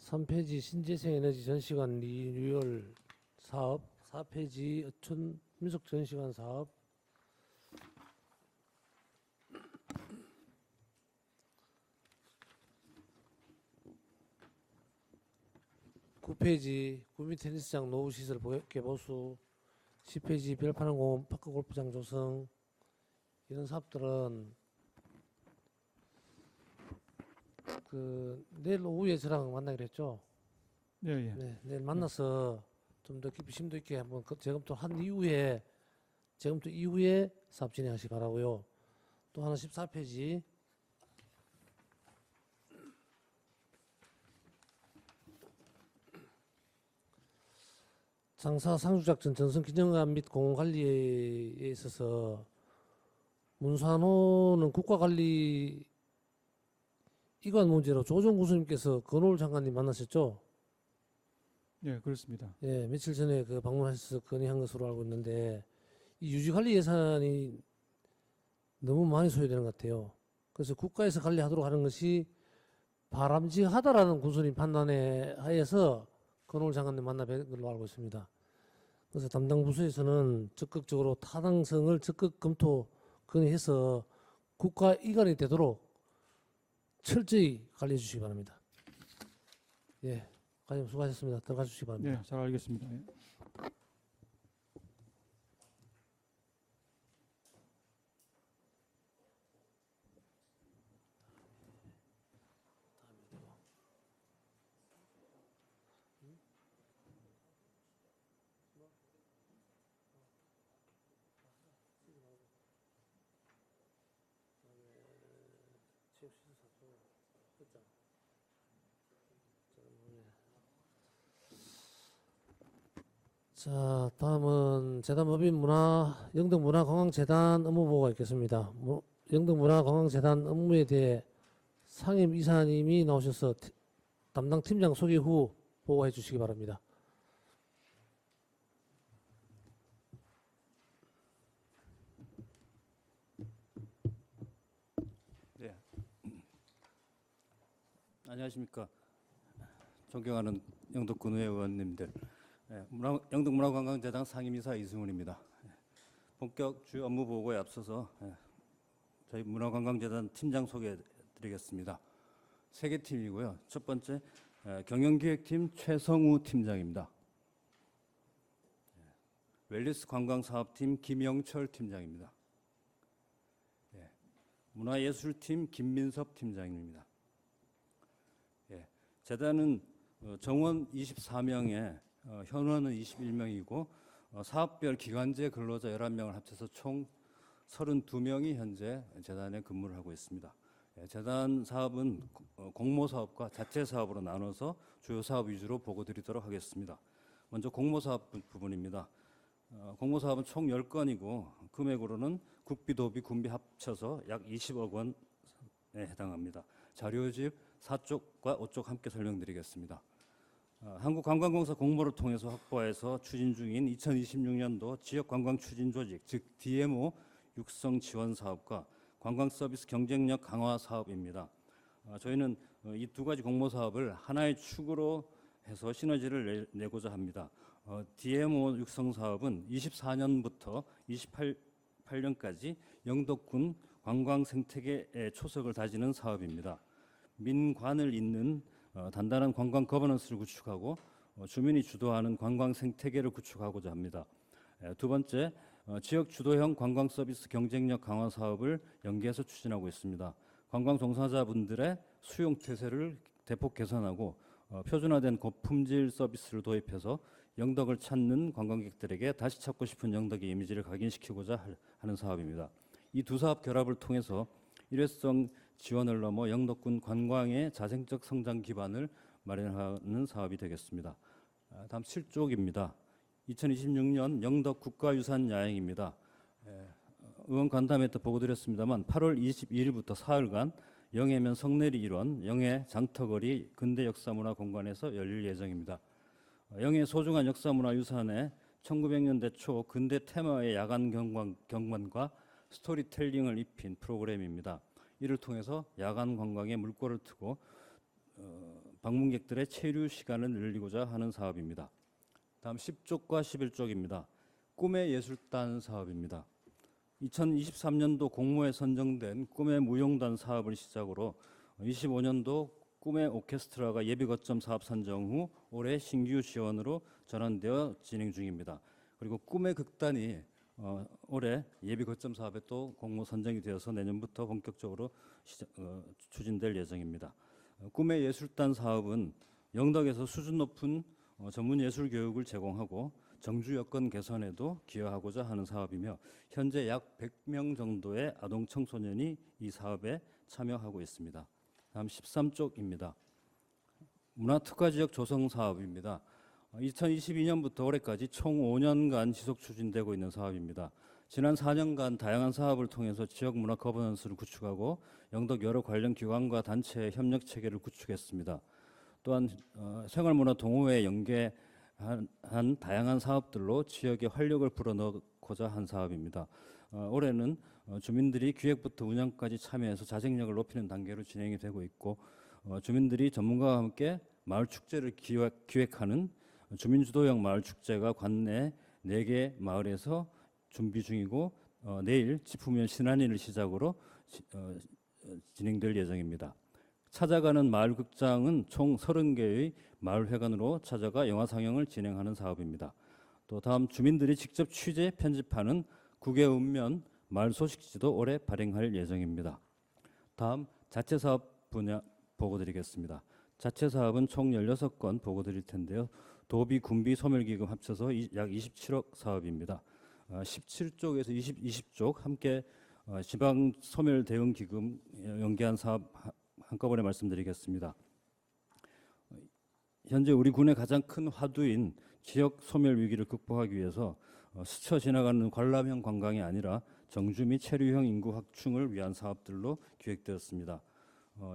Speaker 1: 3페이지 신재생 에너지 전시관 리뉴얼 사업, 4페이지 어촌 민속 전시관 사업, 9페이지 구미 테니스장 노후 시설 개보수, 10페이지 별파는 공원 파크 골프장 조성, 이런 사업들은 내일 오후에 저랑 만나기로 했죠.
Speaker 5: 예, 예.
Speaker 1: 네, 내일 만나서 좀 더 깊이 심도 있게 한번 재검토 한 이후에 재검토 이후에 사업 진행하시기 바라고요. 또 하나 14페이지 장사 상주작전 전선 기념관 및 공원관리에 있어서 문산호는 국가관리 이관 문제로 조정 구수님께서 건호울 장관님 만나셨죠?
Speaker 5: 예, 그렇습니다.
Speaker 1: 예, 며칠 전에 그 방문하셔서 건의한 것으로 알고 있는데 이 유지관리 예산이 너무 많이 소요되는 것 같아요. 그래서 국가에서 관리하도록 하는 것이 바람직하다라는 군수님 판단에 하에서 건호울 장관님 만나 뵌 걸로 알고 있습니다. 그래서 담당 부서에서는 적극적으로 타당성을 적극 검토 건의해서 국가 이관이 되도록 철저히 관리해 주시기 바랍니다. 예, 과장님 수고하셨습니다. 들어가 주시기 바랍니다.
Speaker 5: 네, 잘 알겠습니다. 예.
Speaker 1: 자, 다음은 재단법인 영덕문화관광재단 업무 보고가 있겠습니다. 영덕문화관광재단 업무에 대해 상임 이사님이 나오셔서 담당 팀장 소개 후 보고해 주시기 바랍니다.
Speaker 7: 네. 안녕하십니까. 존경하는 영덕군 의원님들. 영덕문화관광재단 상임이사 이승훈입니다. 본격 주요 업무 보고에 앞서서 저희 문화관광재단 팀장 소개해드리겠습니다. 3개 팀이고요. 첫 번째 경영기획팀 최성우 팀장입니다. 웰리스 관광사업팀 김영철 팀장입니다. 문화예술팀 김민섭 팀장입니다. 재단은 정원 24명에 현원은 21명이고 사업별 기관제 근로자 11명을 합쳐서 총 32명이 현재 재단에 근무를 하고 있습니다. 재단 사업은 공모사업과 자체사업으로 나눠서 주요 사업 위주로 보고드리도록 하겠습니다. 먼저 공모사업 부분입니다. 공모사업은 총 10건이고 금액으로는 국비, 도비, 군비 합쳐서 약 20억 원에 해당합니다. 자료집 4쪽과 5쪽 함께 설명드리겠습니다. 한국관광공사 공모를 통해서 확보해서 추진 중인 2026년도 지역관광추진조직 즉 DMO 육성 지원 사업과 관광서비스 경쟁력 강화 사업입니다. 저희는 이 두 가지 공모 사업을 하나의 축으로 해서 시너지를 내고자 합니다. DMO 육성 사업은 24년부터 28년까지 영덕군 관광 생태계의 초석을 다지는 사업입니다. 민관을 잇는 단단한 관광 거버넌스를 구축하고 주민이 주도하는 관광 생태계를 구축하고자 합니다. 두 번째, 지역 주도형 관광 서비스 경쟁력 강화 사업을 연계해서 추진하고 있습니다. 관광 종사자분들의 수용 태세를 대폭 개선하고 표준화된 고품질 서비스를 도입해서 영덕을 찾는 관광객들에게 다시 찾고 싶은 영덕의 이미지를 각인시키고자 하는 사업입니다. 이 두 사업 결합을 통해서 일회성 지원을 넘어 영덕군 관광의 자생적 성장 기반을 마련하는 사업이 되겠습니다. 다음 7쪽입니다. 2026년 영덕 국가유산 야행입니다. 의원 간담회 때 보고 드렸습니다만 8월 22일부터 사흘간 영해면 성내리 일원, 영해 장터거리 근대 역사문화 공간에서 열릴 예정입니다. 영해 소중한 역사문화유산에 1900년대 초 근대 테마의 야간 경관과 스토리텔링을 입힌 프로그램입니다. 이를 통해서 야간 관광에 물꼬를 트고 방문객들의 체류 시간을 늘리고자 하는 사업입니다. 다음 10쪽과 11쪽입니다. 꿈의 예술단 사업입니다. 2023년도 공모에 선정된 꿈의 무용단 사업을 시작으로 25년도 꿈의 오케스트라가 예비거점 사업 선정 후 올해 신규 지원으로 전환되어 진행 중입니다. 그리고 꿈의 극단이 올해 예비거점 사업에 또 공모 선정이 되어서 내년부터 본격적으로 추진될 예정입니다. 꿈의 예술단 사업은 영덕에서 수준 높은 전문 예술 교육을 제공하고 정주 여건 개선에도 기여하고자 하는 사업이며 현재 약 100명 정도의 아동 청소년이 이 사업에 참여하고 있습니다. 다음 13쪽입니다. 문화특화지역 조성 사업입니다. 2022년부터 올해까지 총 5년간 지속 추진되고 있는 사업입니다. 지난 4년간 다양한 사업을 통해서 지역 문화 거버넌스를 구축하고 영덕 여러 관련 기관과 단체의 협력 체계를 구축했습니다. 또한 생활문화 동호회에 연계한 다양한 사업들로 지역의 활력을 불어넣고자 한 사업입니다. 올해는 주민들이 기획부터 운영까지 참여해서 자생력을 높이는 단계로 진행이 되고 있고 주민들이 전문가와 함께 마을 축제를 기획하는 주민주도형 마을 축제가 관내 4개 마을에서 준비 중이고 내일 지푸면 신안일을 시작으로 진행될 예정입니다. 찾아가는 마을극장은 총 30개의 마을회관으로 찾아가 영화 상영을 진행하는 사업입니다. 또 다음 주민들이 직접 취재, 편집하는 국외 읍면 마을 소식지도 올해 발행할 예정입니다. 다음 자체사업 분야 보고 드리겠습니다. 자체사업은 총 16건 보고 드릴 텐데요. 도비, 군비, 소멸기금 합쳐서 약 27억 사업입니다. 17쪽에서 20쪽 함께 지방 소멸 대응 기금 연계한 사업 한꺼번에 말씀드리겠습니다. 현재 우리 군의 가장 큰 화두인 지역 소멸 위기를 극복하기 위해서 스쳐 지나가는 관람형 관광이 아니라 정주 및 체류형 인구 확충을 위한 사업들로 기획되었습니다.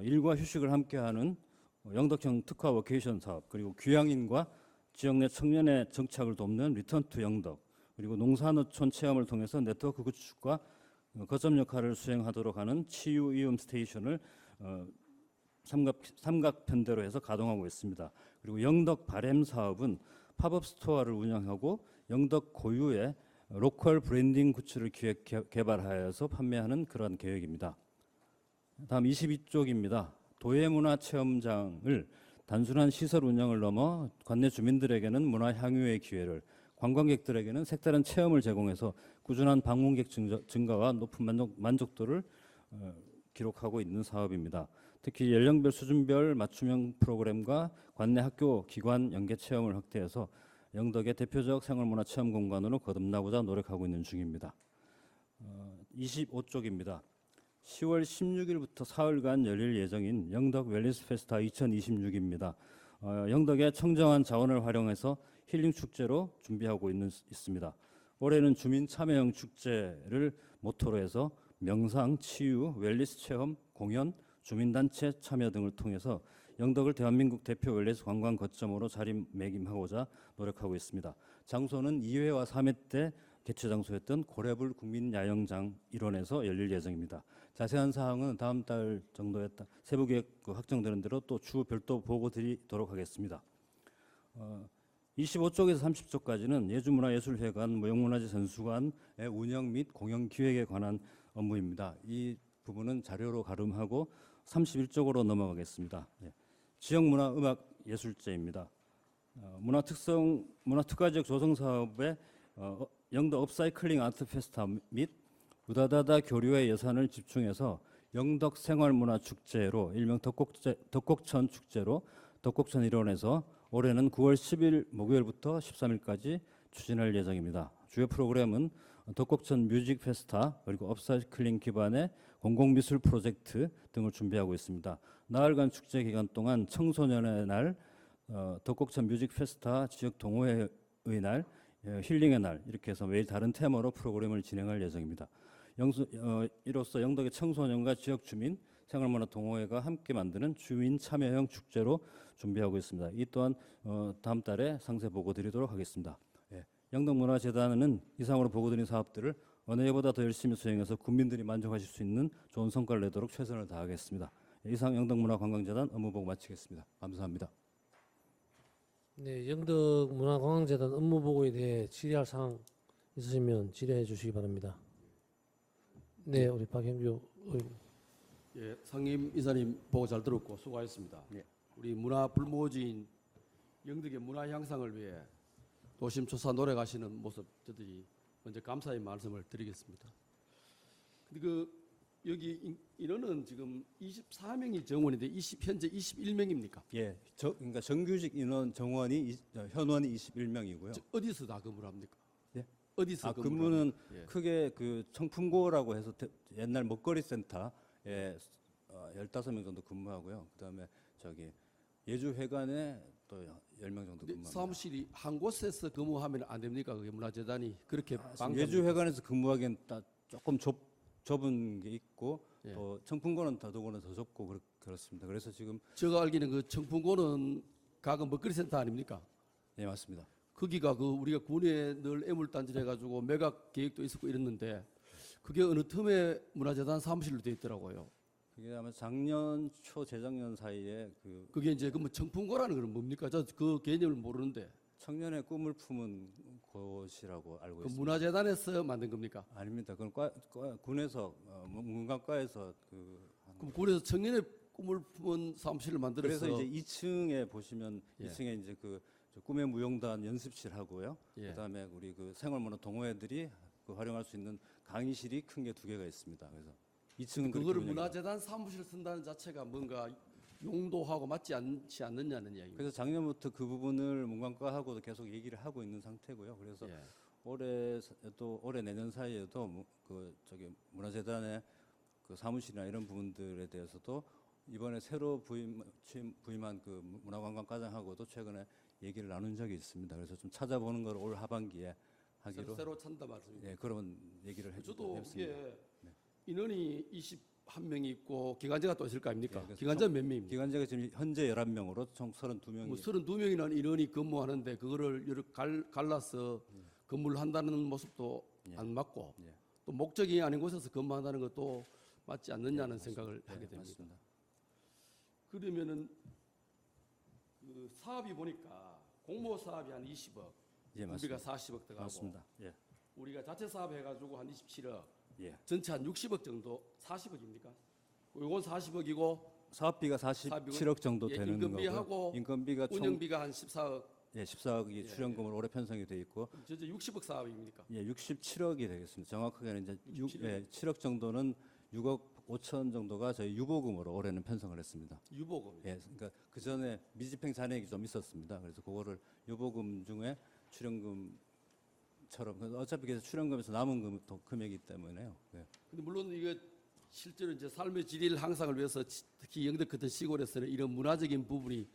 Speaker 7: 일과 휴식을 함께하는 영덕형 특화 워케이션 사업, 그리고 귀향인과 지역 내 청년의 정착을 돕는 리턴 투 영덕, 그리고 농산어촌 체험을 통해서 네트워크 구축과 거점 역할을 수행하도록 하는 치유 이음 스테이션을 삼각편대로 해서 가동하고 있습니다. 그리고 영덕 바램 사업은 팝업 스토어를 운영하고 영덕 고유의 로컬 브랜딩 굿즈를 기획 개발하여서 판매하는 그런 계획입니다. 다음 22쪽입니다. 도예문화체험장을 단순한 시설 운영을 넘어 관내 주민들에게는 문화 향유의 기회를, 관광객들에게는 색다른 체험을 제공해서 꾸준한 방문객 증가와 높은 만족도를 기록하고 있는 사업입니다. 특히 연령별 수준별 맞춤형 프로그램과 관내 학교 기관 연계 체험을 확대해서 영덕의 대표적 생활문화 체험 공간으로 거듭나고자 노력하고 있는 중입니다. 25쪽입니다. 10월 16일부터 사흘간 열릴 예정인 영덕 웰니스 페스타 2026입니다. 영덕의 청정한 자원을 활용해서 힐링 축제로 준비하고 있습니다. 올해는 주민 참여형 축제를 모토로 해서 명상, 치유, 웰니스 체험, 공연, 주민단체 참여 등을 통해서 영덕을 대한민국 대표 웰니스 관광 거점으로 자리매김하고자 노력하고 있습니다. 장소는 2회와 3회 때 개최 장소였던 고래불 국민야영장 일원에서 열릴 예정입니다. 자세한 사항은 다음 달 정도에 세부 계획 확정되는 대로 또 추후 별도 보고 드리도록 하겠습니다. 25쪽에서 30쪽까지는 예주문화예술회관, 무형문화재 전수관의 운영 및 공연 기획에 관한 업무입니다. 이 부분은 자료로 가름하고 31쪽으로 넘어가겠습니다. 지역문화음악예술제입니다. 문화특화지역 조성 사업에 영덕 업사이클링 아트 페스타 및 우다다다 교류의 예산을 집중해서 영덕 생활문화 축제로 일명 덕곡천 축제로 덕곡천 일원에서 올해는 9월 10일 목요일부터 13일까지 추진할 예정입니다. 주요 프로그램은 덕곡천 뮤직 페스타 그리고 업사이클링 기반의 공공미술 프로젝트 등을 준비하고 있습니다. 나흘간 축제 기간 동안 청소년의 날, 덕곡천 뮤직 페스타 지역 동호회의 날, 힐링의 날 이렇게 해서 매일 다른 테마로 프로그램을 진행할 예정입니다. 이로써 영덕의 청소년과 지역 주민, 생활문화 동호회가 함께 만드는 주민 참여형 축제로 준비하고 있습니다. 이 또한 다음 달에 상세 보고 드리도록 하겠습니다. 예, 영덕문화재단은 이상으로 보고 드린 사업들을 어느 해보다 더 열심히 수행해서 국민들이 만족하실 수 있는 좋은 성과를 내도록 최선을 다하겠습니다. 이상 영덕문화관광재단 업무보고 마치겠습니다. 감사합니다.
Speaker 1: 네, 영덕문화관광재단 업무보고에 대해 질의할 사항 있으시면 질의해 주시기 바랍니다. 네, 우리 박형규 의원.
Speaker 8: 예, 상임 이사님 보고 잘 들었고 수고하셨습니다. 우리 문화 불모지인 영덕의 문화 향상을 위해 노심초사 노력하시는 모습 저들이 먼저 감사의 말씀을 드리겠습니다. 근데 여기 인원은 지금 24명이 정원인데 현재 21명입니까?
Speaker 7: 예, 그러니까 정규직 인원 정원이 현원이 21명이고요.
Speaker 8: 어디서 다 근무를 합니까?
Speaker 7: 예?
Speaker 8: 어디서
Speaker 7: 근무는
Speaker 8: 예.
Speaker 7: 크게 그 청풍고라고 해서 옛날 먹거리 센터에 15명 정도 근무하고요. 그다음에 저기 예주회관에 또 10명 정도 근무합니다.
Speaker 8: 사무실이 한 곳에서 근무하면 안 됩니까? 그게 문화재단이 그렇게
Speaker 7: 예주회관에서 근무하기엔 조금 좁은 게 있고
Speaker 8: 예.
Speaker 7: 또 청풍고는 더더구나 더 좁고 그렇습니다. 그래서 지금
Speaker 8: 제가 알기는 그 청풍고는 각은 먹거리 센터 아닙니까?
Speaker 7: 예, 맞습니다.
Speaker 8: 거기가 우리가 군에 늘 애물단지를 해가지고 매각 계획도 있었고 이랬는데 그게 어느 틈에 문화재단 사무실로 돼 있더라고요.
Speaker 7: 그게 아마 작년 초 재작년 사이에
Speaker 8: 그게 이제 뭐 청풍고라는 건 뭡니까? 저 그 개념을 모르는데
Speaker 7: 청년의 꿈을 품은 곳이라고 알고
Speaker 8: 그
Speaker 7: 있습니다.
Speaker 8: 문화재단에서 만든 겁니까?
Speaker 7: 아닙니다. 그건 군에서 문관과에서
Speaker 8: 그럼 군에서 청년의 꿈을 품은 사무실을 만들어서
Speaker 7: 그래서 이제 2층에 보시면
Speaker 8: 예.
Speaker 7: 2층에 이제 저 꿈의 무용단 연습실 하고요.
Speaker 8: 예.
Speaker 7: 그다음에 우리 생활문화 동호회들이 활용할 수 있는 강의실이 큰 게 2개가 있습니다. 그래서 2층은
Speaker 8: 그거를 문화재단 사무실 쓴다는 자체가 뭔가 용도하고 맞지 않지 않느냐는 이야기입니다.
Speaker 7: 그래서 작년부터 그 부분을 문관과하고도 계속 얘기를 하고 있는 상태고요. 그래서
Speaker 8: 예.
Speaker 7: 올해 내년 사이에도 문화재단의 그 사무실이나 이런 부분들에 대해서도 이번에 새로 부임한 그 문화관광과장하고도 최근에 얘기를 나눈 적이 있습니다. 그래서 좀 찾아보는 걸 올 하반기에 하기로
Speaker 8: 새로 찬다 말씀입니다.
Speaker 7: 예, 그런 얘기를
Speaker 8: 저도
Speaker 7: 했습니다.
Speaker 8: 이게 인원이 21명이 있고 기간제가 또 있을 거 아닙니까?
Speaker 7: 예, 그래서
Speaker 8: 기간제 몇 명입니까?
Speaker 7: 기간제가 지금 현재 11명으로 총 32명이
Speaker 8: 뭐 32명이나 인원이 근무하는데 그거를 여러 갈라서 근무를 한다는 모습도
Speaker 7: 예.
Speaker 8: 안 맞고
Speaker 7: 예.
Speaker 8: 또 목적이 아닌 곳에서 근무한다는 것도 맞지 않느냐는
Speaker 7: 예,
Speaker 8: 생각을
Speaker 7: 맞습니다.
Speaker 8: 하게
Speaker 7: 예,
Speaker 8: 됩니다.
Speaker 7: 맞습니다.
Speaker 8: 그러면은 그 사업이 보니까 공모 사업이 한 20억,
Speaker 7: 예,
Speaker 8: 우리가
Speaker 7: 맞습니다.
Speaker 8: 40억 들어가고
Speaker 7: 맞습니다. 예.
Speaker 8: 우리가 자체 사업 해가지고 한 27억,
Speaker 7: 예.
Speaker 8: 전체 한 60억 정도, 40억입니까? 요건 40억이고
Speaker 7: 사업비가 47억 정도
Speaker 8: 예,
Speaker 7: 되는
Speaker 8: 인건비하고
Speaker 7: 거고요. 인건비가 총
Speaker 8: 운영비가 한 14억,
Speaker 7: 예, 14억이 출연금으로 올해 편성이 돼 있고
Speaker 8: 저 60억 사업입니까?
Speaker 7: 예, 67억이 되겠습니다. 정확하게는 이제
Speaker 8: 67억.
Speaker 7: 7억 정도는 6억 5천 정도가 저희 유보금으로 올해는 편성을 했습니다.
Speaker 8: 유보금.
Speaker 7: 예, 그러니까 그 전에 미집행 잔액이 좀 있었습니다. 그래서 그거를 유보금 중에 출연금처럼 어차피 그래서 출연금에서 남은 금액이기 때문에요. 예.
Speaker 8: 근데 물론 이게 실제로 이제 삶의 질일 향상을 위해서 특히 영덕 같은 시골에서는 이런 문화적인 부분이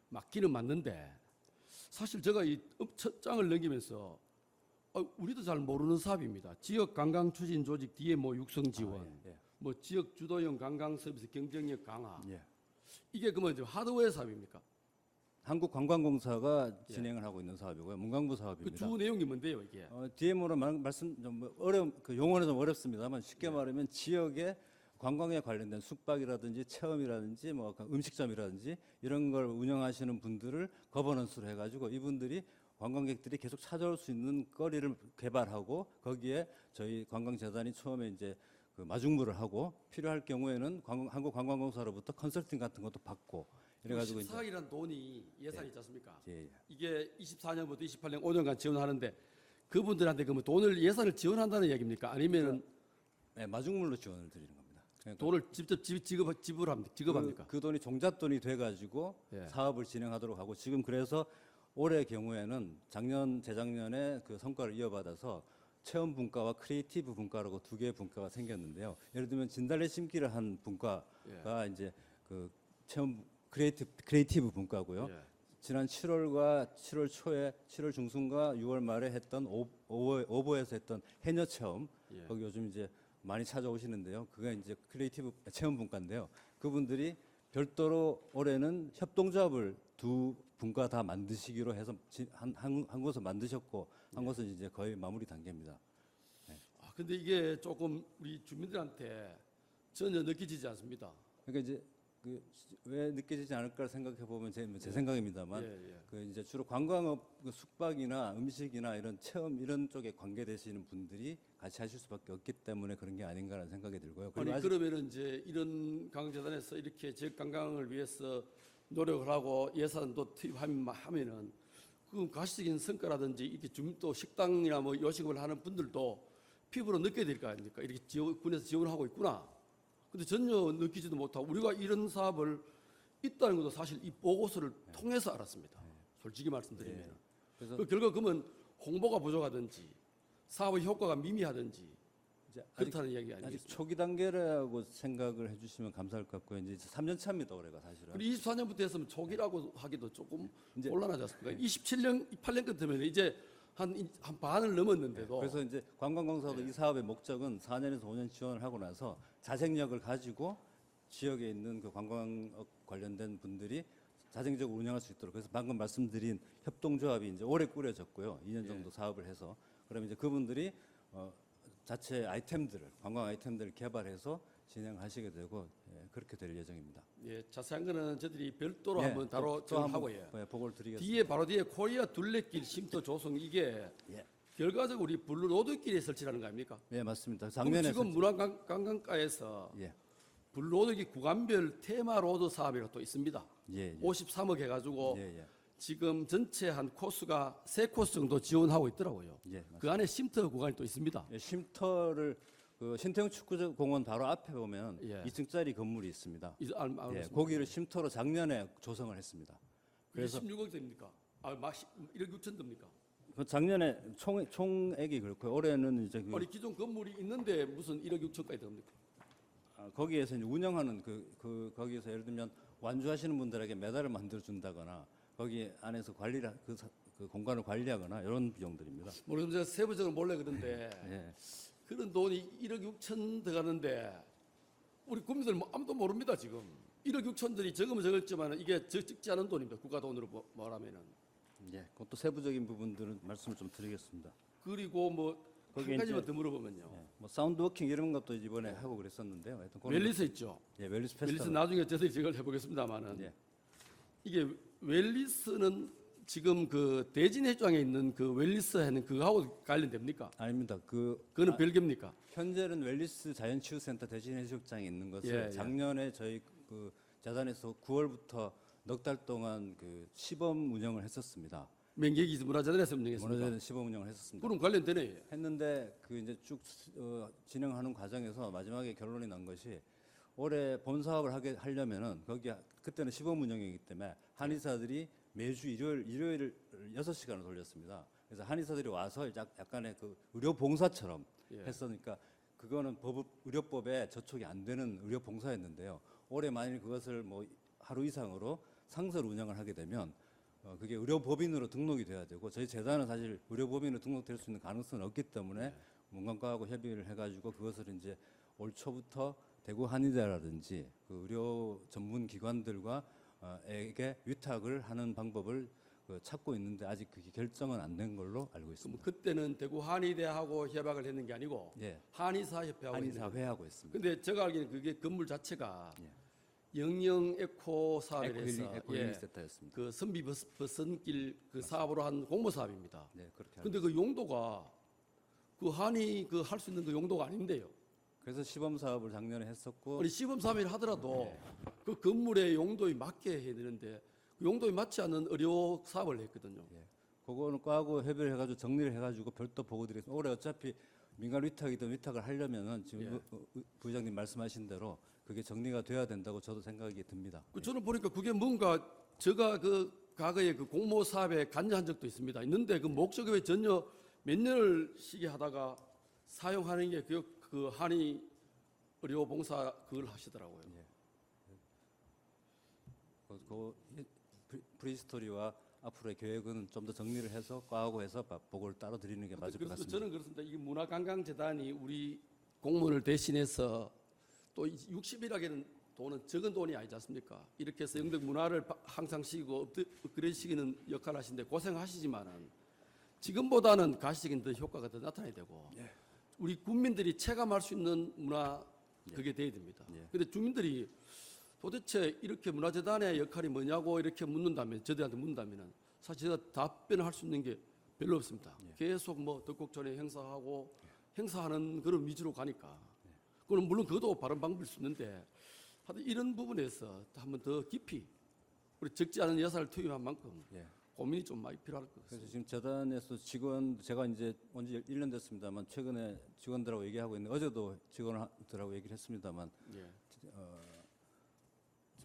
Speaker 8: 맞기는 맞는데 사실 제가 이 첫 장을 넘기면서 우리도 잘 모르는 사업입니다. 지역 관광 추진 조직 뒤에 뭐 육성 지원,
Speaker 7: 예,
Speaker 8: 뭐 지역 주도형 관광 서비스 경쟁력 강화.
Speaker 7: 예.
Speaker 8: 이게 그러면 이제 하드웨어 사업입니까?
Speaker 7: 한국관광공사가 진행을 하고 있는 사업이고요. 문광부
Speaker 8: 그
Speaker 7: 사업입니다.
Speaker 8: 주 내용이 뭔데요, 이게?
Speaker 7: DM으로 말씀 좀 그 용어는 좀 어렵습니다만 쉽게 말하면 지역의 관광에 관련된 숙박이라든지 체험이라든지 뭐 음식점이라든지 이런 걸 운영하시는 분들을 거버넌스로 해가지고 이분들이 관광객들이 계속 찾아올 수 있는 거리를 개발하고 거기에 저희 관광재단이 처음에 이제 그 마중물을 하고 필요할 경우에는 한국관광공사로부터 컨설팅 같은 것도 받고 이래가지고 이제
Speaker 8: 14억이라는 돈이 예산이 있지 않습니까?
Speaker 7: 예, 예.
Speaker 8: 이게 24년부터 28년 5년간 지원하는데 그분들한테 그러면 돈을 예산을 지원한다는 얘기입니까? 아니면은
Speaker 7: 네, 마중물로 지원을 드리는 겁니다. 그러니까
Speaker 8: 돈을 직접 지급합니까?
Speaker 7: 그 돈이 종잣돈이 돼가지고
Speaker 8: 예.
Speaker 7: 사업을 진행하도록 하고 지금 그래서 올해 경우에는 작년 재작년에 그 성과를 이어받아서 체험 분과와 크리에이티브 분과라고 두 개의 분과가 생겼는데요. 예를 들면 진달래 심기를 한 분과가 이제 그 체험 크리에이티브 분과고요.
Speaker 8: 예.
Speaker 7: 지난 7월과 7월 초에 7월 중순과 6월 말에 했던 오보에서 했던 해녀 체험
Speaker 8: 예.
Speaker 7: 거기 요즘 이제 많이 찾아오시는데요. 그게 이제 크리에이티브 체험 분과인데요. 그분들이 별도로 올해는 협동조합을 두 분과 다 만드시기로 해서 한 곳을 만드셨고 한 곳은 이제 거의 마무리 단계입니다.
Speaker 8: 아, 근데 이게 조금 우리 주민들한테 전혀 느껴지지 않습니다.
Speaker 7: 그러니까 이제 그 왜 느껴지지 않을까 생각해 보면 제 생각입니다만
Speaker 8: 예.
Speaker 7: 그 이제 주로 관광업 그 숙박이나 음식이나 이런 체험 이런 쪽에 관계되시는 분들이 같이 하실 수밖에 없기 때문에 그런 게 아닌가라는 생각이 들고요. 그리고
Speaker 8: 아니
Speaker 7: 아직
Speaker 8: 그러면은 이제 이런 관광재단에서 이렇게 지역 관광을 위해서 노력을 하고 예산도 투입하면은 그 가시적인 성과라든지 이렇게 또 식당이나 뭐 요식업을 하는 분들도 피부로 느껴야 될 거 아닙니까? 이렇게 군에서 지원하고 있구나. 근데 전혀 느끼지도 못하고 우리가 이런 사업을 있다는 것도 사실 이 보고서를 통해서 알았습니다. 솔직히 말씀드리면.
Speaker 7: 그래서
Speaker 8: 그 결과 그러면 홍보가 부족하든지 사업의 효과가 미미하든지
Speaker 7: 이제
Speaker 8: 그렇다는 이야기
Speaker 7: 아직
Speaker 8: 아니겠습니까?
Speaker 7: 초기 단계라고 생각을 해주시면 감사할 것 같고요. 이제 3년 차입니다 올해가 사실은.
Speaker 8: 그리고 24년부터 했으면 초기라고 하기도 조금
Speaker 7: 이제-
Speaker 8: 곤란하지 않습니까? 27년, 8년 끝이면 이제 한 반을 넘었는데도
Speaker 7: 그래서 이제 관광공사도 이 사업의 목적은 4년에서 5년 지원을 하고 나서 자생력을 가지고 지역에 있는 그 관광업 관련된 분들이 자생적으로 운영할 수 있도록 그래서 방금 말씀드린 협동조합이 이제 올해 꾸려졌고요. 2년 정도 사업을 해서 그러면 이제 그분들이 자체 아이템들을 관광 아이템들을 개발해서 진행하시게 되고 그렇게 될 예정입니다.
Speaker 8: 예, 자세한 거는 저희들이 별도로
Speaker 7: 예,
Speaker 8: 한번
Speaker 7: 또
Speaker 8: 하고
Speaker 7: 한번 보고를 드리겠습니다.
Speaker 8: 뒤에 바로 뒤에 코리아 둘레길 쉼터 조성 이게
Speaker 7: 예.
Speaker 8: 결과적으로 우리 블루로드길에 설치라는 거 아닙니까?
Speaker 7: 네 맞습니다.
Speaker 8: 그럼
Speaker 7: 작년에
Speaker 8: 지금 문화관광가에서
Speaker 7: 예.
Speaker 8: 블루로드길 구간별 테마 로드 사업이라고 또 있습니다.
Speaker 7: 예, 예.
Speaker 8: 53억 해가지고
Speaker 7: 예, 예.
Speaker 8: 지금 전체 한 코스가 3코스 정도 지원하고 있더라고요.
Speaker 7: 예, 맞습니다.
Speaker 8: 그 안에 쉼터 구간이 또 있습니다.
Speaker 7: 예, 쉼터를 그 신태용 축구공원 바로 앞에 보면
Speaker 8: 예.
Speaker 7: 2층짜리 건물이 있습니다.
Speaker 8: 알겠습니다.
Speaker 7: 예, 거기를 쉼터로 작년에 조성을 했습니다.
Speaker 8: 그래서
Speaker 7: 그래서
Speaker 8: 16억 됩니까? 막 1억 6천 됩니까?
Speaker 7: 그 작년에 총액이 그렇고요. 올해는 이제 그
Speaker 8: 아니 기존 건물이 있는데 무슨 1억 6천까지 됩니까?
Speaker 7: 거기에서 이제 운영하는 거기에서 예를 들면 완주하시는 분들에게 메달을 만들어 준다거나 거기 안에서 관리를 그 공간을 관리하거나 이런 비용들입니다.
Speaker 8: 모르겠는데 제가 세부적으로 몰래 그런데
Speaker 7: 예.
Speaker 8: 그런 돈이 1억 6천 들어가는데 우리 국민들 뭐 아무도 모릅니다 지금. 1억 6천들이 적으면 적을지만 이게 적지 않은 돈입니다. 국가 돈으로 말하면은.
Speaker 7: 예. 그것도 세부적인 부분들은 말씀을 좀 드리겠습니다.
Speaker 8: 그리고 뭐 한
Speaker 7: 거기에
Speaker 8: 가지만
Speaker 7: 이제-
Speaker 8: 더 물어보면요.
Speaker 7: 예. 뭐 사운드 워킹 이런 것도 이번에 하고 그랬었는데요. 하여튼 그거는-
Speaker 8: 웰리스 있죠.
Speaker 7: 예, 웰리스
Speaker 8: 웰리스
Speaker 7: 페스티벌.
Speaker 8: 나중에 저희들이 저걸 해보겠습니다만은
Speaker 7: 예.
Speaker 8: 이게 웰리스는 지금 그 대진 해장에 있는 그 웰리스 하는 그거하고 관련됩니까?
Speaker 7: 아닙니다.
Speaker 8: 그거는 별개입니까?
Speaker 7: 현재는 웰리스 자연치유센터 대신해수욕장에 있는 것을
Speaker 8: 예, 예.
Speaker 7: 작년에 저희 그 재단에서 9월부터 넉 달 동안 그 시범 운영을 했었습니다.
Speaker 8: 명계기 문화재단에서 운영했습니다.
Speaker 7: 문화재단 시범 운영을 했었습니다.
Speaker 8: 그럼 관련되네.
Speaker 7: 했는데 그 이제 쭉 진행하는 과정에서 마지막에 결론이 난 것이 올해 본 사업을 하려면은 거기 그때는 시범 운영이기 때문에 한의사들이 매주 일요일 6시간을 돌렸습니다. 그래서 한의사들이 와서 약간의 그 의료 봉사처럼
Speaker 8: 예.
Speaker 7: 했으니까 그거는 의료법에 저촉이 안 되는 의료 봉사였는데요. 올해 만일 그것을 뭐 하루 이상으로 상설 운영을 하게 되면 그게 의료법인으로 등록이 돼야 되고 저희 재단은 사실 의료법인으로 등록될 수 있는 가능성은 없기 때문에 문광과하고 협의를 해가지고 그것을 이제 올 초부터 대구 한의대라든지 그 의료 전문 기관들과 에게 위탁을 하는 방법을 찾고 있는데 아직 그게 결정은 안 된 걸로 알고
Speaker 8: 그럼
Speaker 7: 있습니다.
Speaker 8: 그때는 대구 한의대하고 협약을 했는 게 아니고
Speaker 7: 예,
Speaker 8: 한의사협회하고 했는 거예요.
Speaker 7: 한의사회하고 있습니다.
Speaker 8: 근데 제가 알기로는 그게 건물 자체가
Speaker 7: 예.
Speaker 8: 영영 에코 사업에서
Speaker 7: 에코힐링 센터였습니다.
Speaker 8: 그 선비 버선길 그 사업으로 한 공모 사업입니다.
Speaker 7: 네, 그렇게.
Speaker 8: 근데 그 용도가 그 한의 그 할 수 있는 그 용도가 아닌데요.
Speaker 7: 그래서 시범 사업을 작년에 했었고
Speaker 8: 우리 시범 사업을 하더라도
Speaker 7: 네.
Speaker 8: 그 건물의 용도에 맞게 해야 되는데 그 용도에 맞지 않는 의료 사업을 했거든요.
Speaker 7: 예. 그거는 과하고 협의를 해가지고 정리를 해가지고 별도 보고 드리겠습니다. 올해 어차피 민간 위탁이든 위탁을 하려면은 지금
Speaker 8: 예.
Speaker 7: 부회장님 말씀하신 대로 그게 정리가 돼야 된다고 저도 생각이 듭니다.
Speaker 8: 그 저는 보니까 그게 뭔가 제가 그 과거에 그 공모 사업에 관여한 적도 있는데 그 목적에 왜 전혀 몇 년을 시게 하다가 사용하는 게 그 한의 의료봉사 그걸 하시더라고요.
Speaker 7: 프리스토리와 앞으로의 계획은 좀 더 정리를 해서 과하고 해서 보고를 따로 드리는 게 맞을 것
Speaker 8: 그래서
Speaker 7: 같습니다.
Speaker 8: 저는 그렇습니다. 이게 문화관광재단이 우리 공무원을 대신해서 또 60이라기는 돈은 적은 돈이 아니지 않습니까? 이렇게 해서 영덕 문화를 항상 시키고 업그레이드 시키는 역할을 하시는데 고생하시지만은 지금보다는 가시적인 더 효과가 더 나타나야 되고 우리 국민들이 체감할 수 있는 문화 그게 돼야 됩니다. 근데 주민들이 도대체 이렇게 문화재단의 역할이 뭐냐고 이렇게 묻는다면 저들한테 묻는다면은 사실 제가 답변을 할 수 있는 게 별로 없습니다. 계속 뭐 덕곡전에 행사하고 행사하는 그런 위주로 가니까 그건 물론 그것도 바른 방법일 수 있는데 하여튼 이런 부분에서 한번 더 깊이 우리 적지 않은 예산을 투입한 만큼 고민이 좀 많이 필요할 것
Speaker 7: 그래서
Speaker 8: 같습니다.
Speaker 7: 지금 재단에서 제가 이제 온 지 1년 됐습니다만 최근에 직원들하고 얘기하고 있는데 어제도 직원들하고 얘기를 했습니다만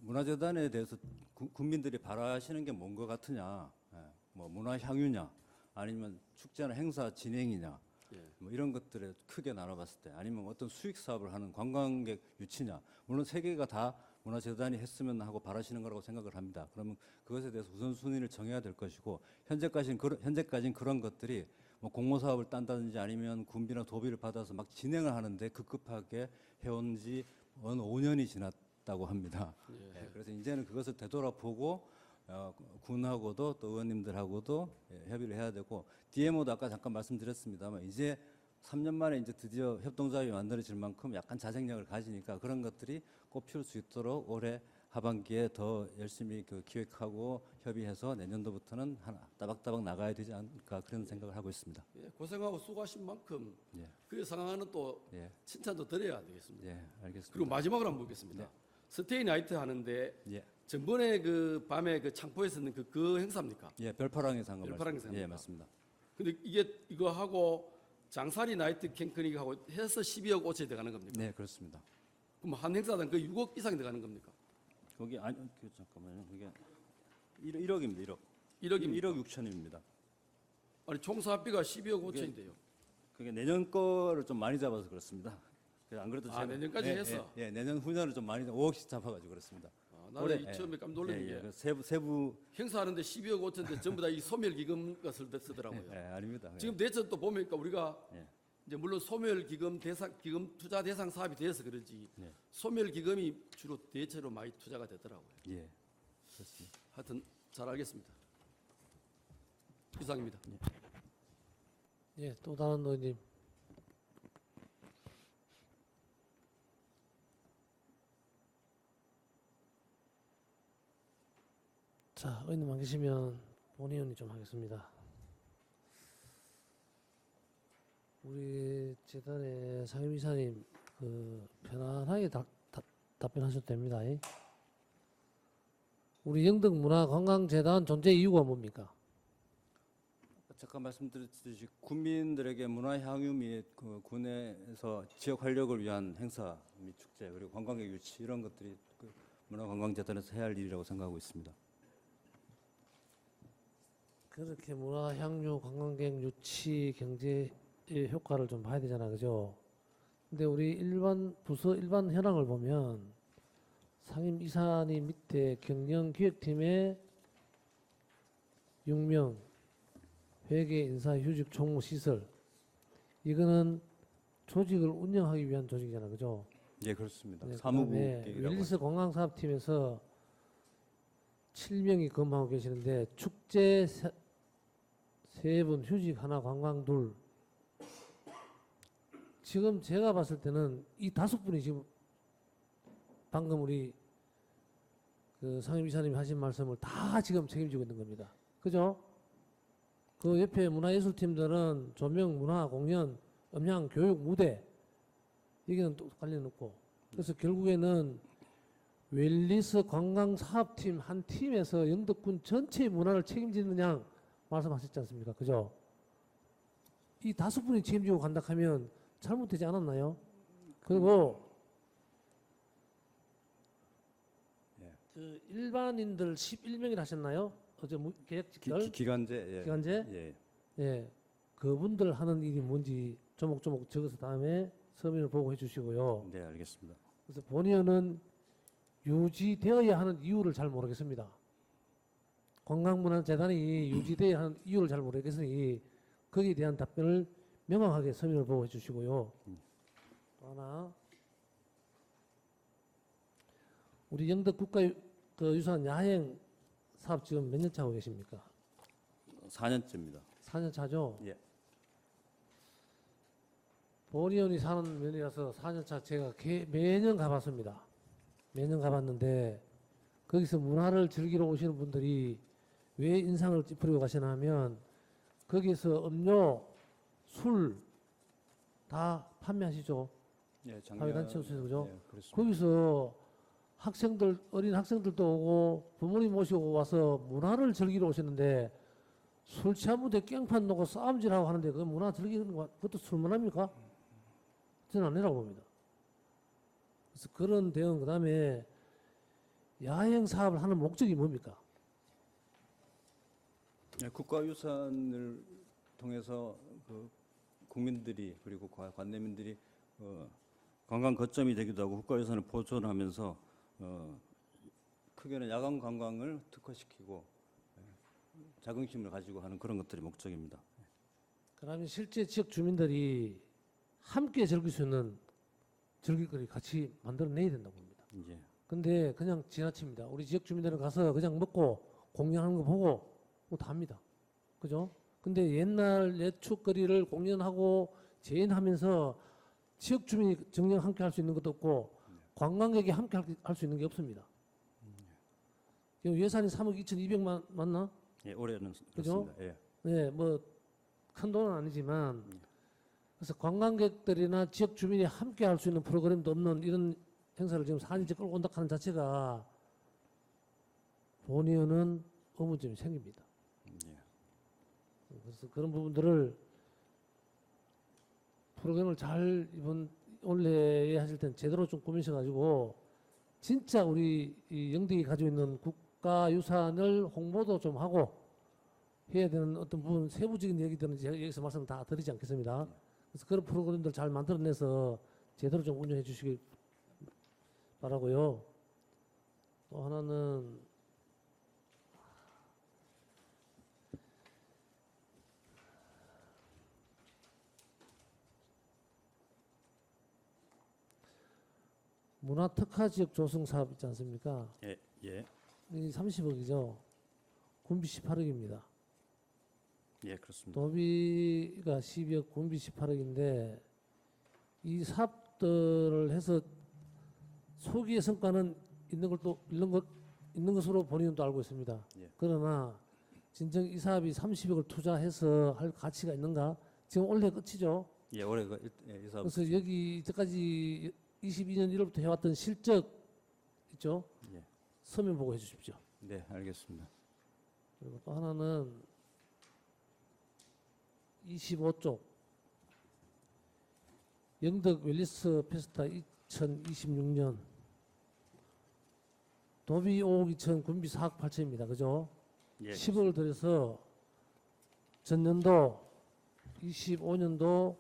Speaker 7: 문화재단에 대해서 국민들이 바라시는 게 뭔 것 같으냐, 뭐 문화 향유냐, 아니면 축제나 행사 진행이냐, 뭐 이런 것들에 크게 나눠봤을 때, 아니면 어떤 수익 사업을 하는 관광객 유치냐, 물론 세 개가 다 문화재단이 했으면 하고 바라시는 거라고 생각을 합니다. 그러면 그것에 대해서 우선순위를 정해야 될 것이고 현재까지는 그런 것들이 뭐 공모 사업을 딴다든지 아니면 군비나 도비를 받아서 막 진행을 하는데 급급하게 해온 지 5년이 지났다고 합니다. 그래서 이제는 그것을 되돌아보고 군하고도 또 의원님들하고도 협의를 해야 되고 DMO도 아까 잠깐 말씀드렸습니다만 이제 3년 만에 이제 드디어 협동조합이 만들어질 만큼 약간 자생력을 가지니까 그런 것들이 꽃피울 수 있도록 올해 하반기에 더 열심히 기획하고 협의해서 내년도부터는 하나 따박따박 나가야 되지 않을까 그런 생각을 하고 있습니다.
Speaker 8: 고생하고 수고하신 만큼
Speaker 7: 예.
Speaker 8: 그 상황은 또
Speaker 7: 예.
Speaker 8: 칭찬도 드려야 되겠습니다.
Speaker 7: 예, 알겠습니다.
Speaker 8: 그리고 마지막으로 한번 보겠습니다. 스테이 나이트 하는데
Speaker 7: 예,
Speaker 8: 전번에 그 밤에 그 창포에서는 그 행사입니까?
Speaker 7: 예, 별파랑에서 한 거
Speaker 8: 별파랑에서
Speaker 7: 예,
Speaker 8: 합니까?
Speaker 7: 맞습니다.
Speaker 8: 근데 이거 하고 장사리 나이트 캠프닉 하고 해서 12억 5천이 들어가는 겁니까?
Speaker 7: 네, 그렇습니다.
Speaker 8: 그럼 한 행사당 그 6억 이상이 들어가는 겁니까?
Speaker 7: 거기 아니 잠깐만요. 그게 1억입니다. 1억.
Speaker 8: 1억입니까?
Speaker 7: 1억 6천입니다.
Speaker 8: 아니 총 사업비가 12억 5천인데요.
Speaker 7: 그게 내년 거를 좀 많이 잡아서 그렇습니다. 그래서 안 그래도 제가
Speaker 8: 내년까지 해서?
Speaker 7: 예, 내년 후년을 좀 많이 5억씩 잡아가지고 그렇습니다.
Speaker 8: 나는
Speaker 7: 올해,
Speaker 8: 이 처음에 깜짝 놀란 게
Speaker 7: 그 세부
Speaker 8: 행사하는데 12억 5천인데 전부 다 이 소멸기금 것을 쓰더라고요.
Speaker 7: 아닙니다. 예.
Speaker 8: 지금 대체 또 보니까 우리가
Speaker 7: 예.
Speaker 8: 이제 물론 소멸기금 기금 투자 대상 사업이 돼서 그런지
Speaker 7: 예.
Speaker 8: 소멸기금이 주로 대체로 많이 투자가 되더라고요.
Speaker 7: 예, 그렇습니다.
Speaker 8: 하여튼 잘 알겠습니다. 이상입니다.
Speaker 1: 예, 또 다른 의원님. 자, 의원님 안 계시면 본의원이 좀 하겠습니다. 우리 재단의 상임이사님 편안하게 답변하셔도 됩니다. 우리 영덕문화관광재단 존재 이유가 뭡니까?
Speaker 7: 잠깐 말씀드렸듯이 국민들에게 문화 향유 및 그 군에서 지역 활력을 위한 행사 및 축제 그리고 관광객 유치 이런 것들이 그 문화관광재단에서 해야 할 일이라고 생각하고 있습니다.
Speaker 1: 그렇게 문화향유 관광객 유치 경제의 효과를 좀 봐야 되잖아, 그죠? 근데 우리 부서 일반 현황을 보면 상임 이사님 밑에 경영기획팀에 6명, 회계 인사 휴직 총무 시설 이거는 조직을 운영하기 위한 조직이잖아, 그죠?
Speaker 7: 예, 그렇습니다.
Speaker 1: 네,
Speaker 7: 사무국이라고
Speaker 1: 그다음에 윌리스 관광사업팀에서 7명이 근무하고 계시는데 축제 3분, 휴직 하나, 관광 2. 지금 제가 봤을 때는 이 5분이 지금 방금 우리 그 상임이사님이 하신 말씀을 다 지금 책임지고 있는 겁니다. 그죠? 그 옆에 문화예술팀들은 조명, 문화, 공연, 음향, 교육, 무대 여기는 또 관련 없고 그래서 결국에는 웰리스 관광사업팀 한 팀에서 영덕군 전체의 문화를 책임지는 양 말씀하셨지 않습니까? 그죠? 이 5분이 책임지고 간다 하면 잘못되지 않았나요? 그리고 그 일반인들 11명이라 하셨나요? 어제 계약직들
Speaker 7: 기간제. 예.
Speaker 1: 기간제?
Speaker 7: 예.
Speaker 1: 예, 그분들 하는 일이 뭔지 조목조목 적어서 다음에 서면을 보고해 주시고요.
Speaker 7: 네, 알겠습니다.
Speaker 1: 그래서 본의원은 유지되어야 하는 이유를 잘 모르겠습니다. 관광문화재단이 유지되어야 하는 이유를 잘 모르겠으니 거기에 대한 답변을 명확하게 서면을 보고해 주시고요. 또 하나, 우리 영덕 국가유산 야행 사업 지금 몇 년 차 하고 계십니까?
Speaker 7: 4년째입니다.
Speaker 1: 4년 차죠?
Speaker 7: 예.
Speaker 1: 본의원이 사는 면이라서 4년 차 제가 매년 가봤습니다. 매년 가봤는데 거기서 문화를 즐기러 오시는 분들이 왜 인상을 찌푸리고 가시나 하면 거기서 음료, 술 다 판매하시죠.
Speaker 7: 예,
Speaker 1: 사회단체 오셔서 그죠?
Speaker 7: 예, 그렇습니다.
Speaker 1: 거기서 학생들, 어린 학생들도 오고 부모님 모시고 와서 문화를 즐기러 오시는데 술 취한 분들 깽판 놓고 싸움질하고 하는데 그 문화 즐기는 거 그것도 술문화입니까? 저는 아니라고 봅니다. 그래서 그런 대응, 그 다음에 야행 사업을 하는 목적이 뭡니까?
Speaker 7: 예, 국가유산을 통해서 그 국민들이 그리고 관내민들이 관광 거점이 되기도 하고 국가유산을 보존하면서 크게는 야간 관광을 특화시키고 자긍심을 가지고 하는 그런 것들이 목적입니다.
Speaker 1: 그러면 실제 지역 주민들이 함께 즐길 수 있는 즐길거리 같이 만들어내야 된다고 봅니다.
Speaker 7: 이제
Speaker 1: 근데 그냥 지나칩니다. 우리 지역 주민들은 가서 그냥 먹고 공연하는 거 보고 뭐 다 합니다. 그죠? 근데 옛날 예축거리를 공연하고 재현하면서 지역 주민이 정녕 함께 할 수 있는 것도 없고 관광객이 함께 할 수 있는 게 없습니다. 지금 예산이 3억 2,200만 맞나?
Speaker 7: 예, 올해는
Speaker 1: 그죠?
Speaker 7: 그렇습니다. 예.
Speaker 1: 네, 뭐 큰 돈은 아니지만 그래서 관광객들이나 지역 주민이 함께 할 수 있는 프로그램도 없는 이런 행사를 지금 4년째 끌고 온다 하는 자체가 본의원은 의문점이 생깁니다.
Speaker 7: 예.
Speaker 1: 그래서 그런 부분들을 프로그램을 잘 이번 올해에 하실 땐 제대로 좀 꾸미셔가지고 진짜 우리 이 영덕이 가지고 있는 국가유산을 홍보도 좀 하고 해야 되는 어떤 부분 세부적인 얘기들은 제가 여기서 말씀 다 드리지 않겠습니다. 그래서 그런 프로그램들 잘 만들어내서 제대로 좀 운영해 주시기 바라고요. 또 하나는 문화특화지역 조성 사업 있지 않습니까?
Speaker 7: 예. 예.
Speaker 1: 이 30억이죠. 군비 18억입니다.
Speaker 7: 예, 그렇습니다.
Speaker 1: 도비가 12억, 군비 18억인데 이 사업들을 해서 소기의 성과는 있는 것으로 본인은 또 알고 있습니다.
Speaker 7: 예.
Speaker 1: 그러나 진정 이 사업이 30억을 투자해서 할 가치가 있는가? 지금 올해 끝이죠.
Speaker 7: 예, 올해가 이 사업.
Speaker 1: 그래서 여기 이때까지 22년 1월부터 해왔던 실적 있죠?
Speaker 7: 예.
Speaker 1: 서면 보고 해주십시오.
Speaker 7: 네, 알겠습니다.
Speaker 1: 그리고 또 하나는 25쪽 영덕 웰리스 페스타 2026년 도비 5억 2천, 군비 4억 8천입니다. 그죠?
Speaker 7: 예.
Speaker 1: 10억을 들여서 전년도 25년도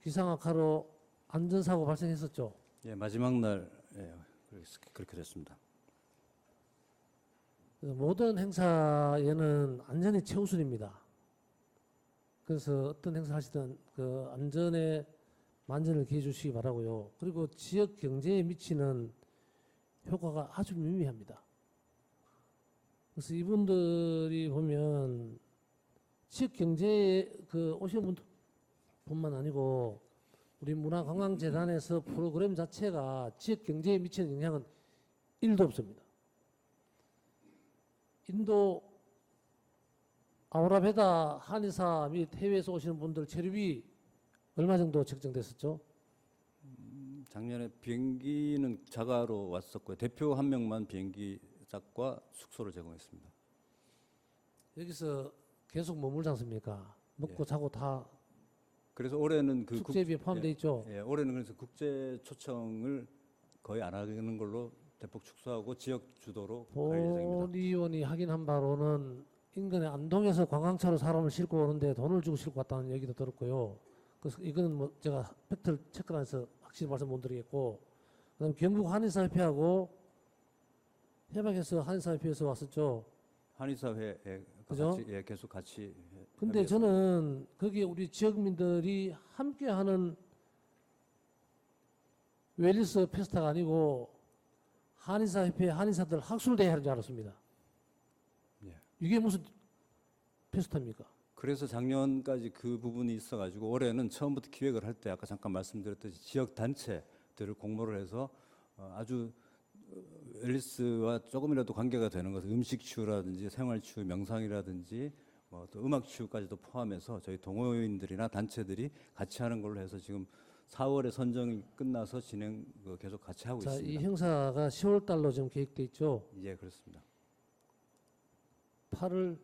Speaker 1: 기상악화로 안전사고 발생했었죠.
Speaker 7: 예, 마지막 날 예, 그렇게 됐습니다.
Speaker 1: 그래서 모든 행사에는 안전이 최우선입니다. 그래서 어떤 행사를 하시든 그 안전에 만전을 기해 주시기 바라고요. 그리고 지역 경제에 미치는 효과가 아주 미미합니다. 그래서 이분들이 보면 지역 경제에 그 오시는 분뿐만 아니고 우리 문화관광재단에서 프로그램 자체가 지역 경제에 미치는 영향은 1도 없습니다. 인도 아우라베다 한의사 및 해외에서 오시는 분들 체류비 얼마 정도 책정됐었죠?
Speaker 7: 작년에 비행기는 자가로 왔었고요. 대표 한 명만 비행기 짝과 숙소를 제공했습니다.
Speaker 1: 여기서 계속 머물지 않습니까? 먹고 자고 다
Speaker 7: 그래서 올해는 그
Speaker 1: 축제비에 포함되어 있죠.
Speaker 7: 예, 올해는 그래서 국제 초청을 거의 안 하는 걸로 대폭 축소하고 지역 주도로 갈 예정입니다.
Speaker 1: 본 의원이 확인한 바로는 인근의 안동에서 관광차로 사람을 싣고 오는데 돈을 주고 싣고 왔다는 얘기도 들었고요. 그래서 이거는 뭐 제가 팩트를 체크를 해서 확실히 말씀 못 드리겠고, 그다음에 경북 한의사협회하고 해박에서 한의사협회에서 왔었죠.
Speaker 7: 한의사회에
Speaker 1: 그죠?
Speaker 7: 같이 예, 계속 같이
Speaker 1: 근데
Speaker 7: 협의해서
Speaker 1: 저는 거기에 우리 지역민들이 함께하는 웰리스 페스타가 아니고 한의사협회 한의사들 학술대회 하는 줄 알았습니다.
Speaker 7: 예.
Speaker 1: 이게 무슨 페스타입니까?
Speaker 7: 그래서 작년까지 그 부분이 있어가지고 올해는 처음부터 기획을 할 때 아까 잠깐 말씀드렸듯이 지역 단체들을 공모를 해서 아주 웰리스와 조금이라도 관계가 되는 것은 음식치유라든지 생활치유, 명상이라든지 뭐 또 음악치유까지도 포함해서 저희 동호인들이나 단체들이 같이 하는 걸로 해서 지금 4월에 선정이 끝나서 진행 계속 같이 하고
Speaker 1: 자, 이
Speaker 7: 있습니다.
Speaker 1: 행사가 10월 달로 지금 계획돼 있죠.
Speaker 7: 예, 그렇습니다.
Speaker 1: 8월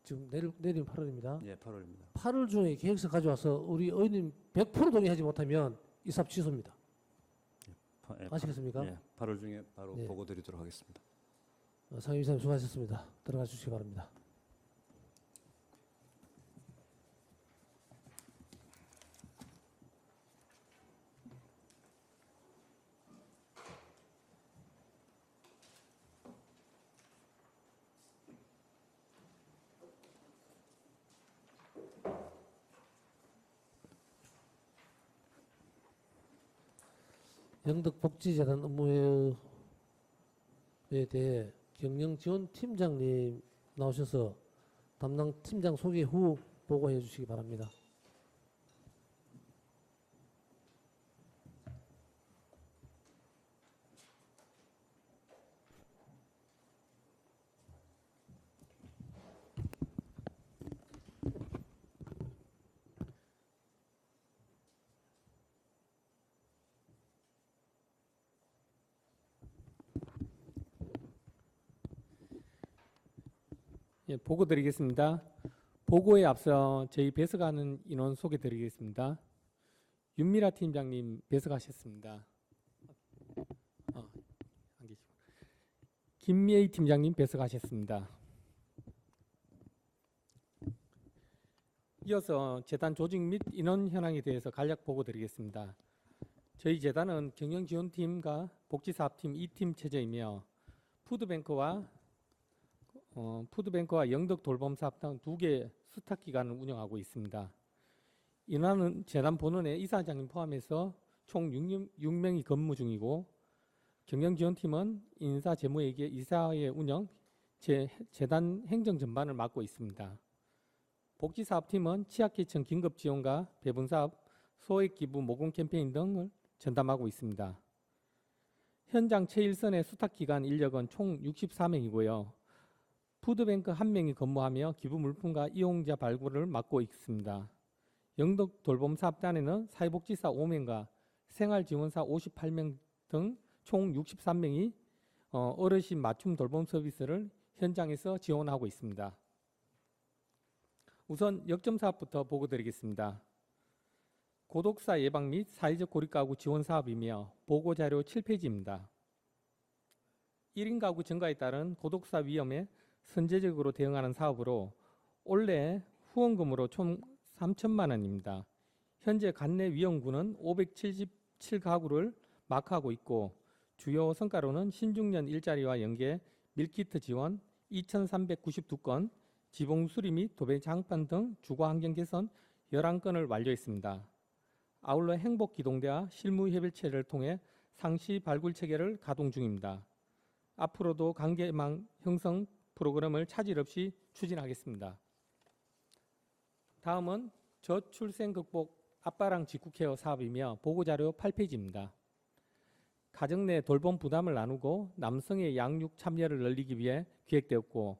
Speaker 1: 지금 내일 8월입니다.
Speaker 7: 예, 8월입니다.
Speaker 1: 8월 중에 계획서 가져와서 우리 의원님 100% 동의하지 못하면 이 사업 취소입니다. 아시겠습니까?
Speaker 7: 예, 8월 중에 바로
Speaker 1: 네.
Speaker 7: 보고 드리도록 하겠습니다.
Speaker 1: 상임이사님 수고하셨습니다. 들어가 주시기 바랍니다. 영덕복지재단 업무에 대해 경영지원팀장님 나오셔서 담당 팀장 소개 후 보고해 주시기 바랍니다.
Speaker 9: 예, 보고 드리겠습니다. 보고에 앞서 저희 배석하는 인원 소개 드리겠습니다. 윤미라 팀장님 배석하셨습니다. 안 계시고. 김미애 팀장님 배석하셨습니다. 이어서 재단 조직 및 인원 현황에 대해서 간략 보고 드리겠습니다. 저희 재단은 경영지원팀과 복지사업팀 2팀 체제이며 푸드뱅크와 영덕 돌봄사업 등 2개 수탁기관을 운영하고 있습니다. 인원은 재단 본원의 이사장님 포함해서 총 6명이 근무 중이고 경영지원팀은 인사 재무회계 이사회 운영, 재단 행정 전반을 맡고 있습니다. 복지사업팀은 취약계층 긴급지원과 배분사업, 소액기부 모금 캠페인 등을 전담하고 있습니다. 현장 최일선의 수탁기관 인력은 총 64명이고요. 푸드뱅크 1명이 근무하며 기부 물품과 이용자 발굴을 맡고 있습니다. 영덕 돌봄 사업단에는 사회복지사 5명과 생활지원사 58명 등 총 63명이 어르신 맞춤 돌봄 서비스를 현장에서 지원하고 있습니다. 우선 역점 사업부터 보고 드리겠습니다. 고독사 예방 및 사회적 고립가구 지원 사업이며 보고자료 7페이지입니다. 1인 가구 증가에 따른 고독사 위험에 선제적으로 대응하는 사업으로 올해 후원금으로 총 3천만 원입니다. 현재 관내 위험군은 577가구를 마크하고 있고 주요 성과로는 신중년 일자리와 연계, 밀키트 지원 2,392건, 지붕 수리 및 도배 장판 등 주거 환경 개선 11건을 완료했습니다. 아울러 행복기동대와 실무협의체를 통해 상시 발굴 체계를 가동 중입니다. 앞으로도 관계망 형성 프로그램을 차질 없이 추진하겠습니다. 다음은 저출생 극복 아빠랑 직구케어 사업이며 보고자료 8페이지입니다. 가정 내 돌봄 부담을 나누고 남성의 양육 참여를 늘리기 위해 기획되었고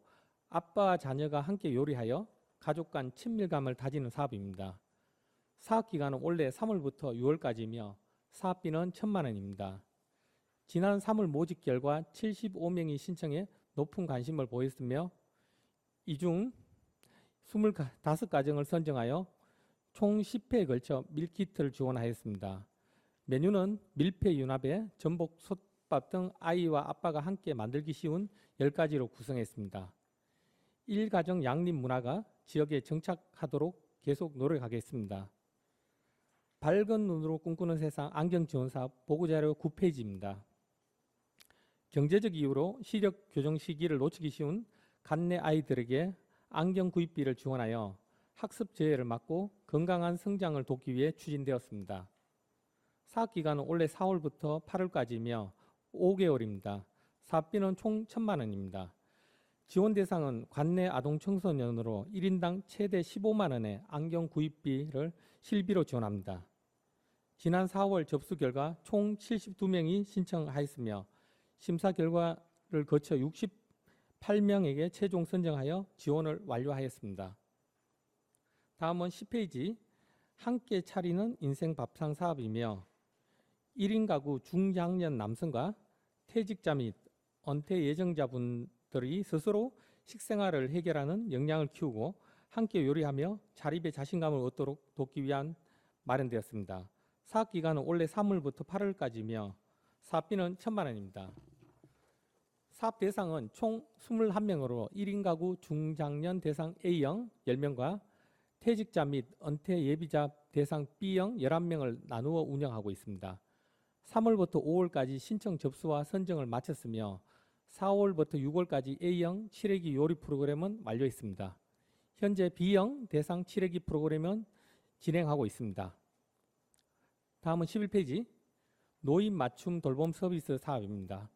Speaker 9: 아빠와 자녀가 함께 요리하여 가족 간 친밀감을 다지는 사업입니다. 사업기간은 올해 3월부터 6월까지이며 사업비는 1,000만 원입니다. 지난 3월 모집 결과 75명이 신청해 높은 관심을 보였으며 이 중 25가정을 선정하여 총 10회에 걸쳐 밀키트를 지원하였습니다. 메뉴는 밀폐 윤합에 전복, 솥밥 등 아이와 아빠가 함께 만들기 쉬운 10가지로 구성했습니다. 1가정 양립 문화가 지역에 정착하도록 계속 노력하겠습니다. 밝은 눈으로 꿈꾸는 세상 안경 지원 사업 보고자료 9페이지입니다. 경제적 이유로 시력 교정 시기를 놓치기 쉬운 간내 아이들에게 안경 구입비를 지원하여 학습 저해를 막고 건강한 성장을 돕기 위해 추진되었습니다. 사업 기간은 올해 4월부터 8월까지이며 5개월입니다. 사업비는 총 1,000만 원입니다. 지원 대상은 관내 아동 청소년으로 1인당 최대 15만 원의 안경 구입비를 실비로 지원합니다. 지난 4월 접수 결과 총 72명이 신청하였으며 심사 결과를 거쳐 68명에게 최종 선정하여 지원을 완료하였습니다. 다음은 10페이지 함께 차리는 인생 밥상 사업이며 1인 가구 중장년 남성과 퇴직자 및 은퇴 예정자분들이 스스로 식생활을 해결하는 역량을 키우고 함께 요리하며 자립의 자신감을 얻도록 돕기 위한 마련되었습니다. 사업 기간은 올해 3월부터 8월까지이며 사업비는 1,000만 원입니다. 사업 대상은 총 21명으로 1인 가구 중장년 대상 A형 10명과 퇴직자 및 은퇴 예비자 대상 B형 11명을 나누어 운영하고 있습니다. 3월부터 5월까지 신청 접수와 선정을 마쳤으며 4월부터 6월까지 A형 칠해기 요리 프로그램은 완료했습니다. 현재 B형 대상 칠해기 프로그램은 진행하고 있습니다. 다음은 11페이지 노인 맞춤 돌봄 서비스 사업입니다.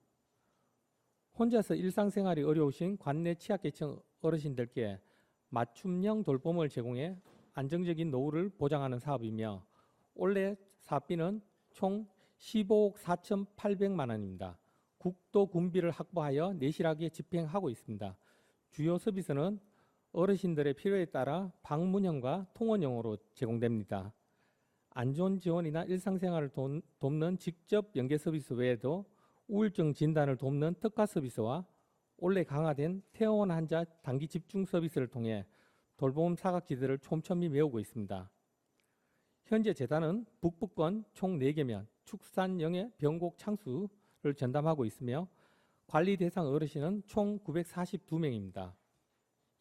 Speaker 9: 혼자서 일상생활이 어려우신 관내 취약계층 어르신들께 맞춤형 돌봄을 제공해 안정적인 노후를 보장하는 사업이며 올해 사업비는 총 15억 4,800만 원입니다. 국도 군비를 확보하여 내실하게 집행하고 있습니다. 주요 서비스는 어르신들의 필요에 따라 방문형과 통원형으로 제공됩니다. 안전 지원이나 일상생활을 돕는 직접 연계 서비스 외에도 우울증 진단을 돕는 특화 서비스와 올해 강화된 퇴원 환자 단기 집중 서비스를 통해 돌봄 사각지대를 촘촘히 메우고 있습니다. 현재 재단은 북부권 총 4개면 축산영의 병곡 창수를 전담하고 있으며 관리 대상 어르신은 총 942명입니다.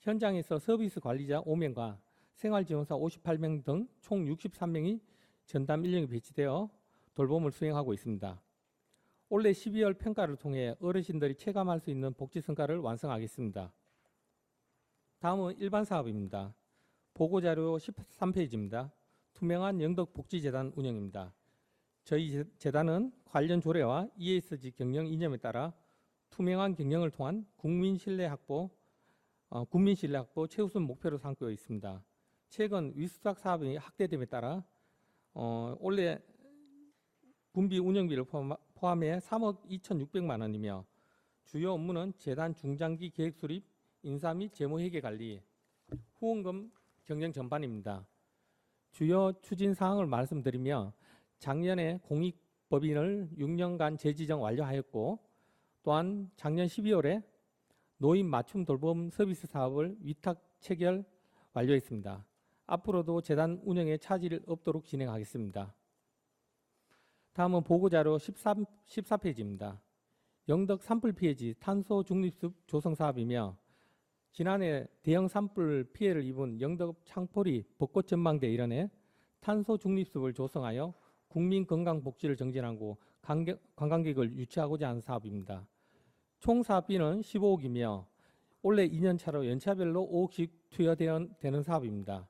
Speaker 9: 현장에서 서비스 관리자 5명과 생활지원사 58명 등 총 63명이 전담 인력이 배치되어 돌봄을 수행하고 있습니다. 올해 12월 평가를 통해 어르신들이 체감할 수 있는 복지 성과를 완성하겠습니다. 다음은 일반 사업입니다. 보고자료 13페이지입니다. 투명한 영덕복지재단 운영입니다. 저희 재단은 관련 조례와 ESG 경영 이념에 따라 투명한 경영을 통한 국민 신뢰 확보 최우선 목표로 삼고 있습니다. 최근 위수작 사업이 확대됨에 따라 올해 군비 운영비를 포함해 3억 2,600만 원이며 주요 업무는 재단 중장기 계획 수립, 인사 및 재무회계 관리, 후원금 경영 전반입니다. 주요 추진 사항을 말씀드리며 작년에 공익법인을 6년간 재지정 완료하였고 또한 작년 12월에 노인 맞춤 돌봄 서비스 사업을 위탁 체결 완료했습니다. 앞으로도 재단 운영에 차질 없도록 진행하겠습니다. 다음은 보고자료 14페이지입니다. 영덕 산불 피해지 탄소 중립숲 조성 사업이며 지난해 대형 산불 피해를 입은 영덕 창포리 벚꽃 전망대 일원에 탄소 중립숲을 조성하여 국민 건강 복지를 정진하고 관광객을 유치하고자 하는 사업입니다. 총 사업비는 15억이며 올해 2년차로 연차별로 5억씩 투여되는 사업입니다.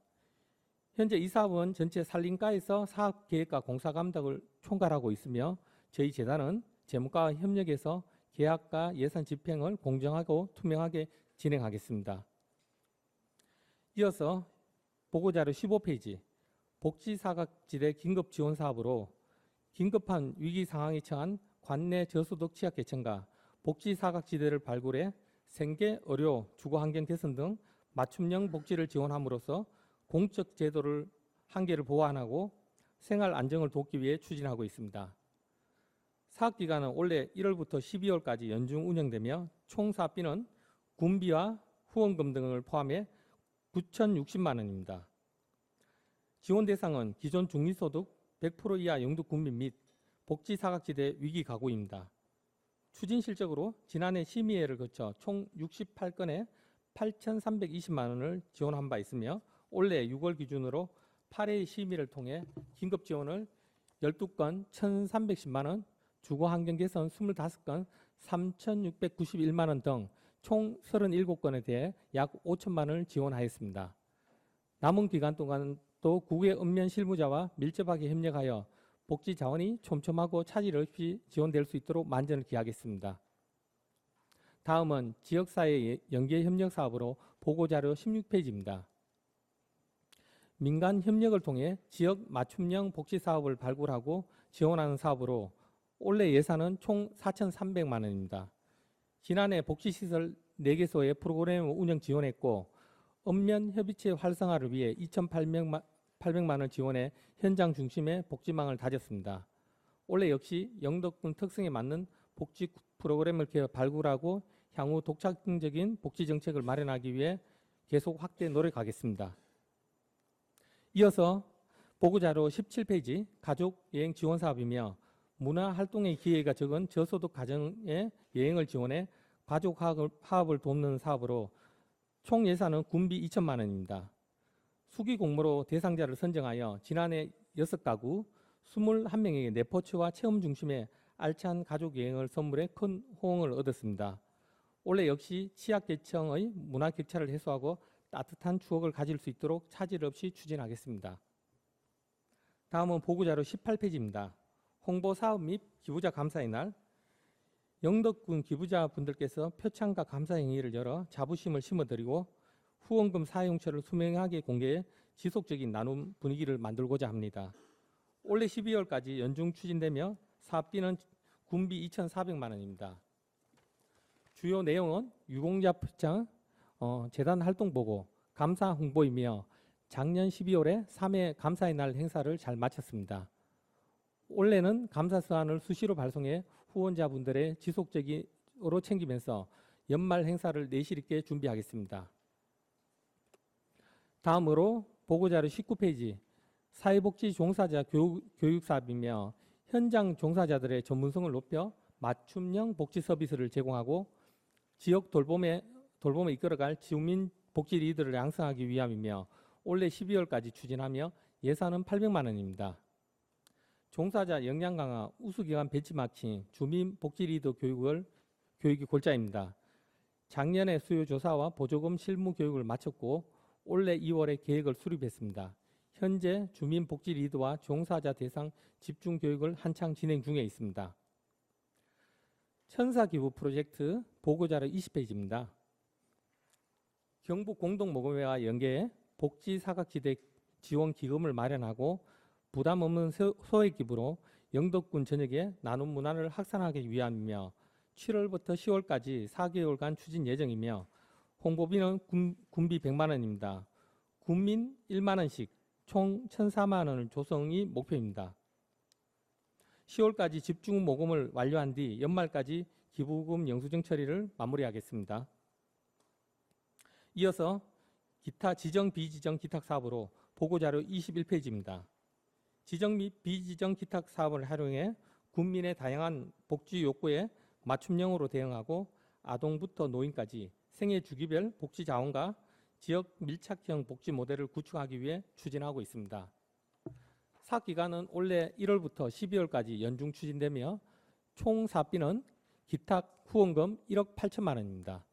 Speaker 9: 현재 이 사업은 전체 산림가에서 사업 계획과 공사 감독을 총괄하고 있으며 저희 재단은 재무과와 협력해서 계약과 예산 집행을 공정하고 투명하게 진행하겠습니다. 이어서 보고자료 15페이지 복지사각지대 긴급지원사업으로 긴급한 위기 상황에 처한 관내 저소득 취약계층과 복지사각지대를 발굴해 생계, 의료, 주거환경 개선 등 맞춤형 복지를 지원함으로써 공적 제도를 한계를 보완하고 생활 안정을 돕기 위해 추진하고 있습니다. 사업기간은 올해 1월부터 12월까지 연중 운영되며 총 사업비는 군비와 후원금 등을 포함해 9,060만 원입니다. 지원 대상은 기존 중위소득 100% 이하 영도 군민 및 복지 사각지대 위기 가구입니다. 추진 실적으로 지난해 심의회를 거쳐 총 68건에 8,320만 원을 지원한 바 있으며 올해 6월 기준으로 8회 심의를 통해 긴급 지원을 12건 1,310만 원, 주거 환경 개선 25건 3,691만 원 등 총 37건에 대해 약 5천만 원을 지원하였습니다. 남은 기간 동안 또 국외 읍면 실무자와 밀접하게 협력하여 복지 자원이 촘촘하고 차질 없이 지원될 수 있도록 만전을 기하겠습니다. 다음은 지역사회 연계 협력 사업으로 보고자료 16페이지입니다. 민간 협력을 통해 지역 맞춤형 복지 사업을 발굴하고 지원하는 사업으로 올해 예산은 총 4,300만 원입니다. 지난해 복지시설 4개소의 프로그램 운영 지원했고 읍면 협의체 활성화를 위해 2,800만 원 지원해 현장 중심의 복지망을 다졌습니다. 올해 역시 영덕군 특성에 맞는 복지 프로그램을 발굴하고 향후 독창적인 복지 정책을 마련하기 위해 계속 확대 노력하겠습니다. 이어서 보고자료 17페이지 가족 여행 지원 사업이며 문화활동의 기회가 적은 저소득 가정의 여행을 지원해 가족 화합을 돕는 사업으로 총 예산은 군비 2천만 원입니다. 수기 공모로 대상자를 선정하여 지난해 6가구 21명에게 내포츠와 체험 중심의 알찬 가족 여행을 선물해 큰 호응을 얻었습니다. 올해 역시 취약계층의 문화 격차를 해소하고 따뜻한 추억을 가질 수 있도록 차질 없이 추진하겠습니다. 다음은 보고자료 18페이지입니다. 홍보사업 및 기부자 감사의 날, 영덕군 기부자분들께서 표창과 감사행위를 열어 자부심을 심어드리고 후원금 사용처를 투명하게 공개해 지속적인 나눔 분위기를 만들고자 합니다. 올해 12월까지 연중 추진되며 사업비는 군비 2,400만 원입니다. 주요 내용은 유공자 표창, 재단 활동 보고, 감사 홍보이며 작년 12월에 3회 감사의 날 행사를 잘 마쳤습니다. 올해는 감사 서한을 수시로 발송해 후원자분들의 지속적으로 챙기면서 연말 행사를 내실 있게 준비하겠습니다. 다음으로 보고자료 19페이지 사회복지 종사자 교육 사업이며 현장 종사자들의 전문성을 높여 맞춤형 복지 서비스를 제공하고 지역 돌봄에 이끌어갈 주민 복지 리더를 양성하기 위함이며 올해 12월까지 추진하며 예산은 800만 원입니다. 종사자 역량 강화, 우수기관 배치 마킹, 주민 복지 리더 교육이 골자입니다. 작년에 수요 조사와 보조금 실무 교육을 마쳤고 올해 2월에 계획을 수립했습니다. 현재 주민 복지 리더와 종사자 대상 집중 교육을 한창 진행 중에 있습니다. 천사기부 프로젝트 보고자료 20페이지입니다. 경북 공동모금회와 연계해 복지 사각지대 지원 기금을 마련하고 부담 없는 소액 기부로 영덕군 전역에 나눔 문화를 확산하기 위함이며 7월부터 10월까지 4개월간 추진 예정이며 홍보비는 군비 100만 원입니다. 군민 1만 원씩 총 1,004만 원을 조성이 목표입니다. 10월까지 집중 모금을 완료한 뒤 연말까지 기부금 영수증 처리를 마무리하겠습니다. 이어서 기타 지정 비지정 기탁 사업으로 보고자료 21페이지입니다. 지정 및 비지정 기탁 사업을 활용해 군민의 다양한 복지 욕구에 맞춤형으로 대응하고 아동부터 노인까지 생애 주기별 복지 자원과 지역 밀착형 복지 모델을 구축하기 위해 추진하고 있습니다. 사업 기간은 올해 1월부터 12월까지 연중 추진되며 총 사업비는 기탁 후원금 1억 8천만 원입니다.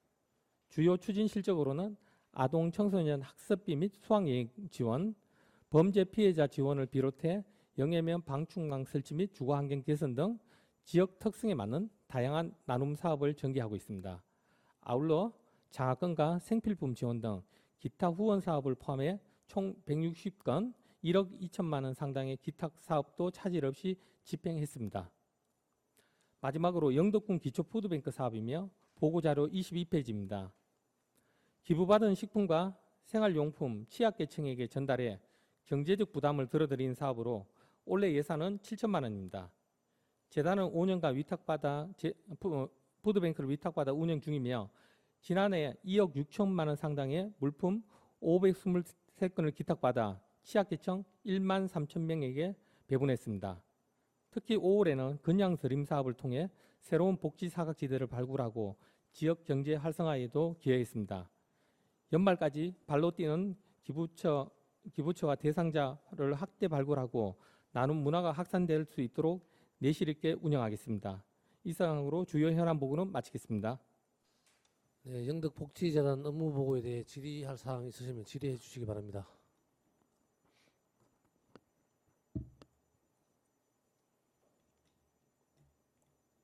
Speaker 9: 주요 추진 실적으로는 아동 청소년 학습비 및 수학여행 지원, 범죄 피해자 지원을 비롯해 영해면 방충망 설치 및 주거환경 개선 등 지역 특성에 맞는 다양한 나눔 사업을 전개하고 있습니다. 아울러 장학금과 생필품 지원 등 기타 후원 사업을 포함해 총 160건 1억 2천만 원 상당의 기탁 사업도 차질 없이 집행했습니다. 마지막으로 영덕군 기초푸드뱅크 사업이며 보고자료 22페이지입니다. 기부받은 식품과 생활용품 취약계층에게 전달해 경제적 부담을 덜어드린 사업으로 올해 예산은 7천만 원입니다. 재단은 5년간 푸드뱅크를 위탁받아 운영 중이며 지난해 2억 6천만 원 상당의 물품 523건을 기탁받아 취약계층 1만 3천 명에게 배분했습니다. 특히 5월에는 건양서림 사업을 통해 새로운 복지 사각지대를 발굴하고 지역 경제 활성화에도 기여했습니다. 연말까지 발로 뛰는 기부처와 대상자를 확대 발굴하고 나눔 문화가 확산될 수 있도록 내실 있게 운영하겠습니다. 이상으로 주요 현안 보고는 마치겠습니다.
Speaker 1: 네, 영덕복지재단 업무 보고에 대해 질의할 사항 있으시면 질의해 주시기 바랍니다.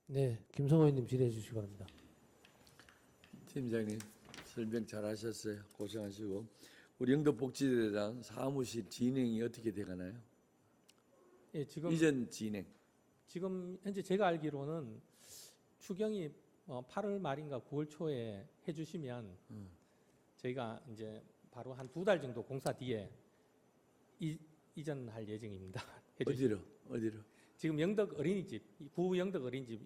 Speaker 1: 네, 김성호 의원님 질의해 주시기 바랍니다.
Speaker 10: 팀장님 설명 잘하셨어요. 고생하시고 우리 영덕복지대장 사무실 진행이 어떻게 돼가나요?
Speaker 9: 예, 지금
Speaker 10: 이전 진행.
Speaker 9: 지금 현재 제가 알기로는 추경이 8월 말인가 9월 초에 해주시면 저희가 이제 바로 한 2달 정도 공사 뒤에 이전할 예정입니다.
Speaker 10: 어디로?
Speaker 9: 지금 영덕 어린이집, 구 영덕 어린이집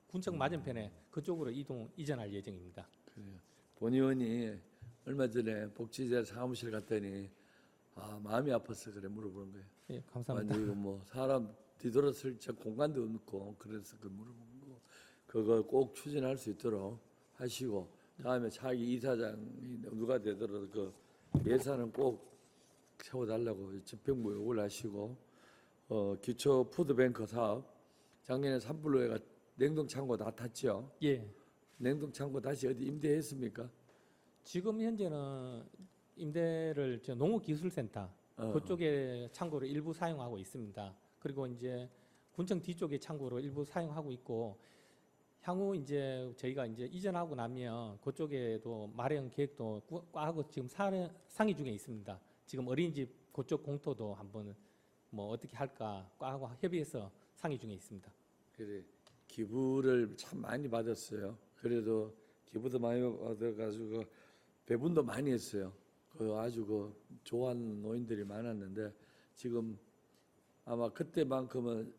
Speaker 9: 군청 맞은편에 그쪽으로 이전할 예정입니다.
Speaker 10: 그래요. 본 의원이 얼마 전에 복지자 사무실 갔더니 마음이 아파서 그래 물어보는 거예요.
Speaker 9: 예, 감사합니다.
Speaker 10: 완전 이거 뭐 사람 뒤돌아설 공간도 없고 그래서 그 물어보는 거 그거 꼭 추진할 수 있도록 하시고 다음에 차기 이사장이 누가 되더라도 그 예산은 꼭 세워달라고 집행부 요구를 하시고 기초 푸드뱅크 사업 작년에 산불로가 냉동창고 다 탔죠.
Speaker 9: 예,
Speaker 10: 냉동창고 다시 어디 임대했습니까?
Speaker 9: 지금 현재는 임대를 농업기술센터 그쪽에 창고를 일부 사용하고 있습니다. 그리고 이제 군청 뒤쪽에 창고로 일부 사용하고 있고 향후 이제 저희가 이제 이전하고 나면 그쪽에도 마련 계획도 하고 지금 상의 중에 있습니다. 지금 어린이집 그쪽 공토도 한번 뭐 어떻게 할까 하고 협의해서 상의 중에 있습니다.
Speaker 10: 그래 기부를 참 많이 받았어요. 그래도 기부도 많이 받아가지고 배분도 많이 했어요. 그 아주 그 좋아하는 노인들이 많았는데 지금 아마 그때만큼은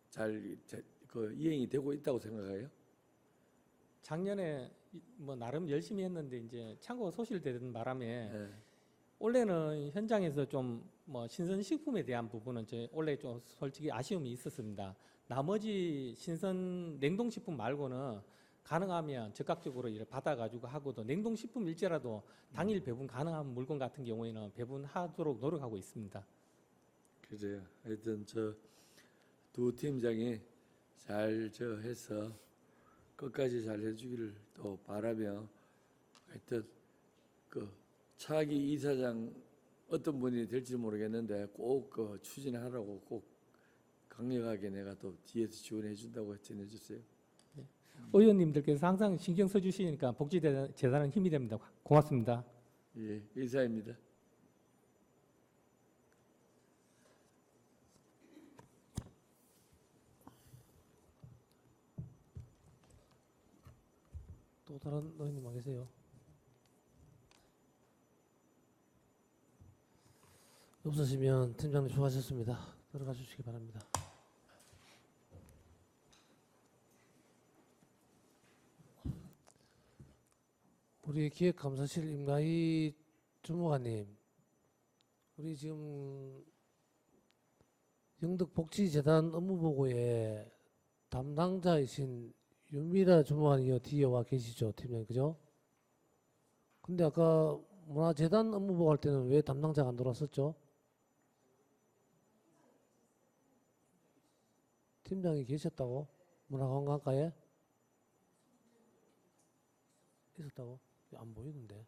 Speaker 10: 잘 그 이행이 되고 있다고 생각해요.
Speaker 9: 작년에 뭐 나름 열심히 했는데 이제 창고가 소실되는 바람에
Speaker 10: 네.
Speaker 9: 올해는 현장에서 좀 뭐 신선식품에 대한 부분은 올해 좀 솔직히 아쉬움이 있었습니다. 나머지 신선 냉동식품 말고는 가능하면 적극적으로 이를 받아가지고 하고도 냉동식품일지라도 당일 배분 가능한 물건 같은 경우에는 배분하도록 노력하고 있습니다.
Speaker 10: 그래요. 하여튼 저 두 팀장이 잘 해서 끝까지 잘 해주기를 또 바라며 하여튼 그 차기 이사장 어떤 분이 될지 모르겠는데 꼭 그 추진하라고 꼭 강력하게 내가 또 뒤에서 지원해 준다고 전해주세요.
Speaker 9: 의원님들께서 항상 신경 써주시니까 복지재단은 힘이 됩니다. 고맙습니다.
Speaker 10: 예, 이사입니다.
Speaker 1: 또 다른 의원님 안 계세요? 없으시면 팀장님 수고하셨습니다. 들어가 주시기 바랍니다. 우리 기획감사실 임가희 주무관님, 우리 지금 영덕복지재단 업무보고에 담당자이신 윤미라 주무관이 뒤에 와 계시죠, 팀장님, 그죠? 근데 아까 문화재단 업무보고 할 때는 왜 담당자가 안 들어왔었죠? 팀장이 계셨다고? 문화관광과에? 있었다고? 안 보이는데.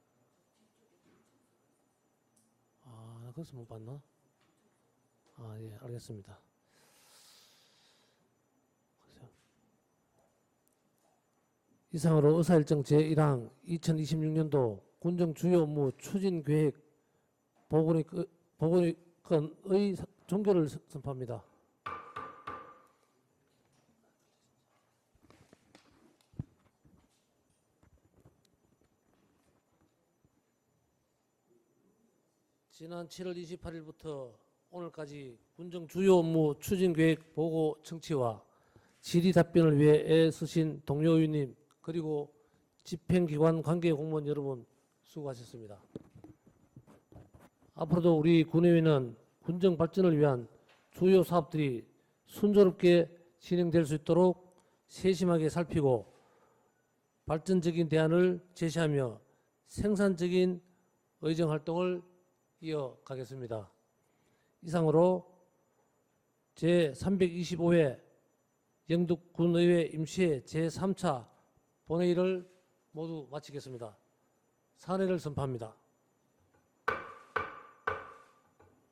Speaker 1: 나 그래서 못 봤나? 예, 알겠습니다. 이상으로 의사일정 제1항 2026년도 군정 주요 업무 추진 계획 보고의 종결을 선포합니다. 지난 7월 28일부터 오늘까지 군정 주요 업무 추진 계획 보고 청취와 질의 답변을 위해 애쓰신 동료 의원님 그리고 집행기관 관계 공무원 여러분 수고하셨습니다. 앞으로도 우리 군의회는 군정 발전을 위한 주요 사업들이 순조롭게 진행될 수 있도록 세심하게 살피고 발전적인 대안을 제시하며 생산적인 의정 활동을 이어가겠습니다. 이상으로 제325회 영등군의회 임시회 제3차 본회의를 모두 마치겠습니다. 사례를 선포합니다.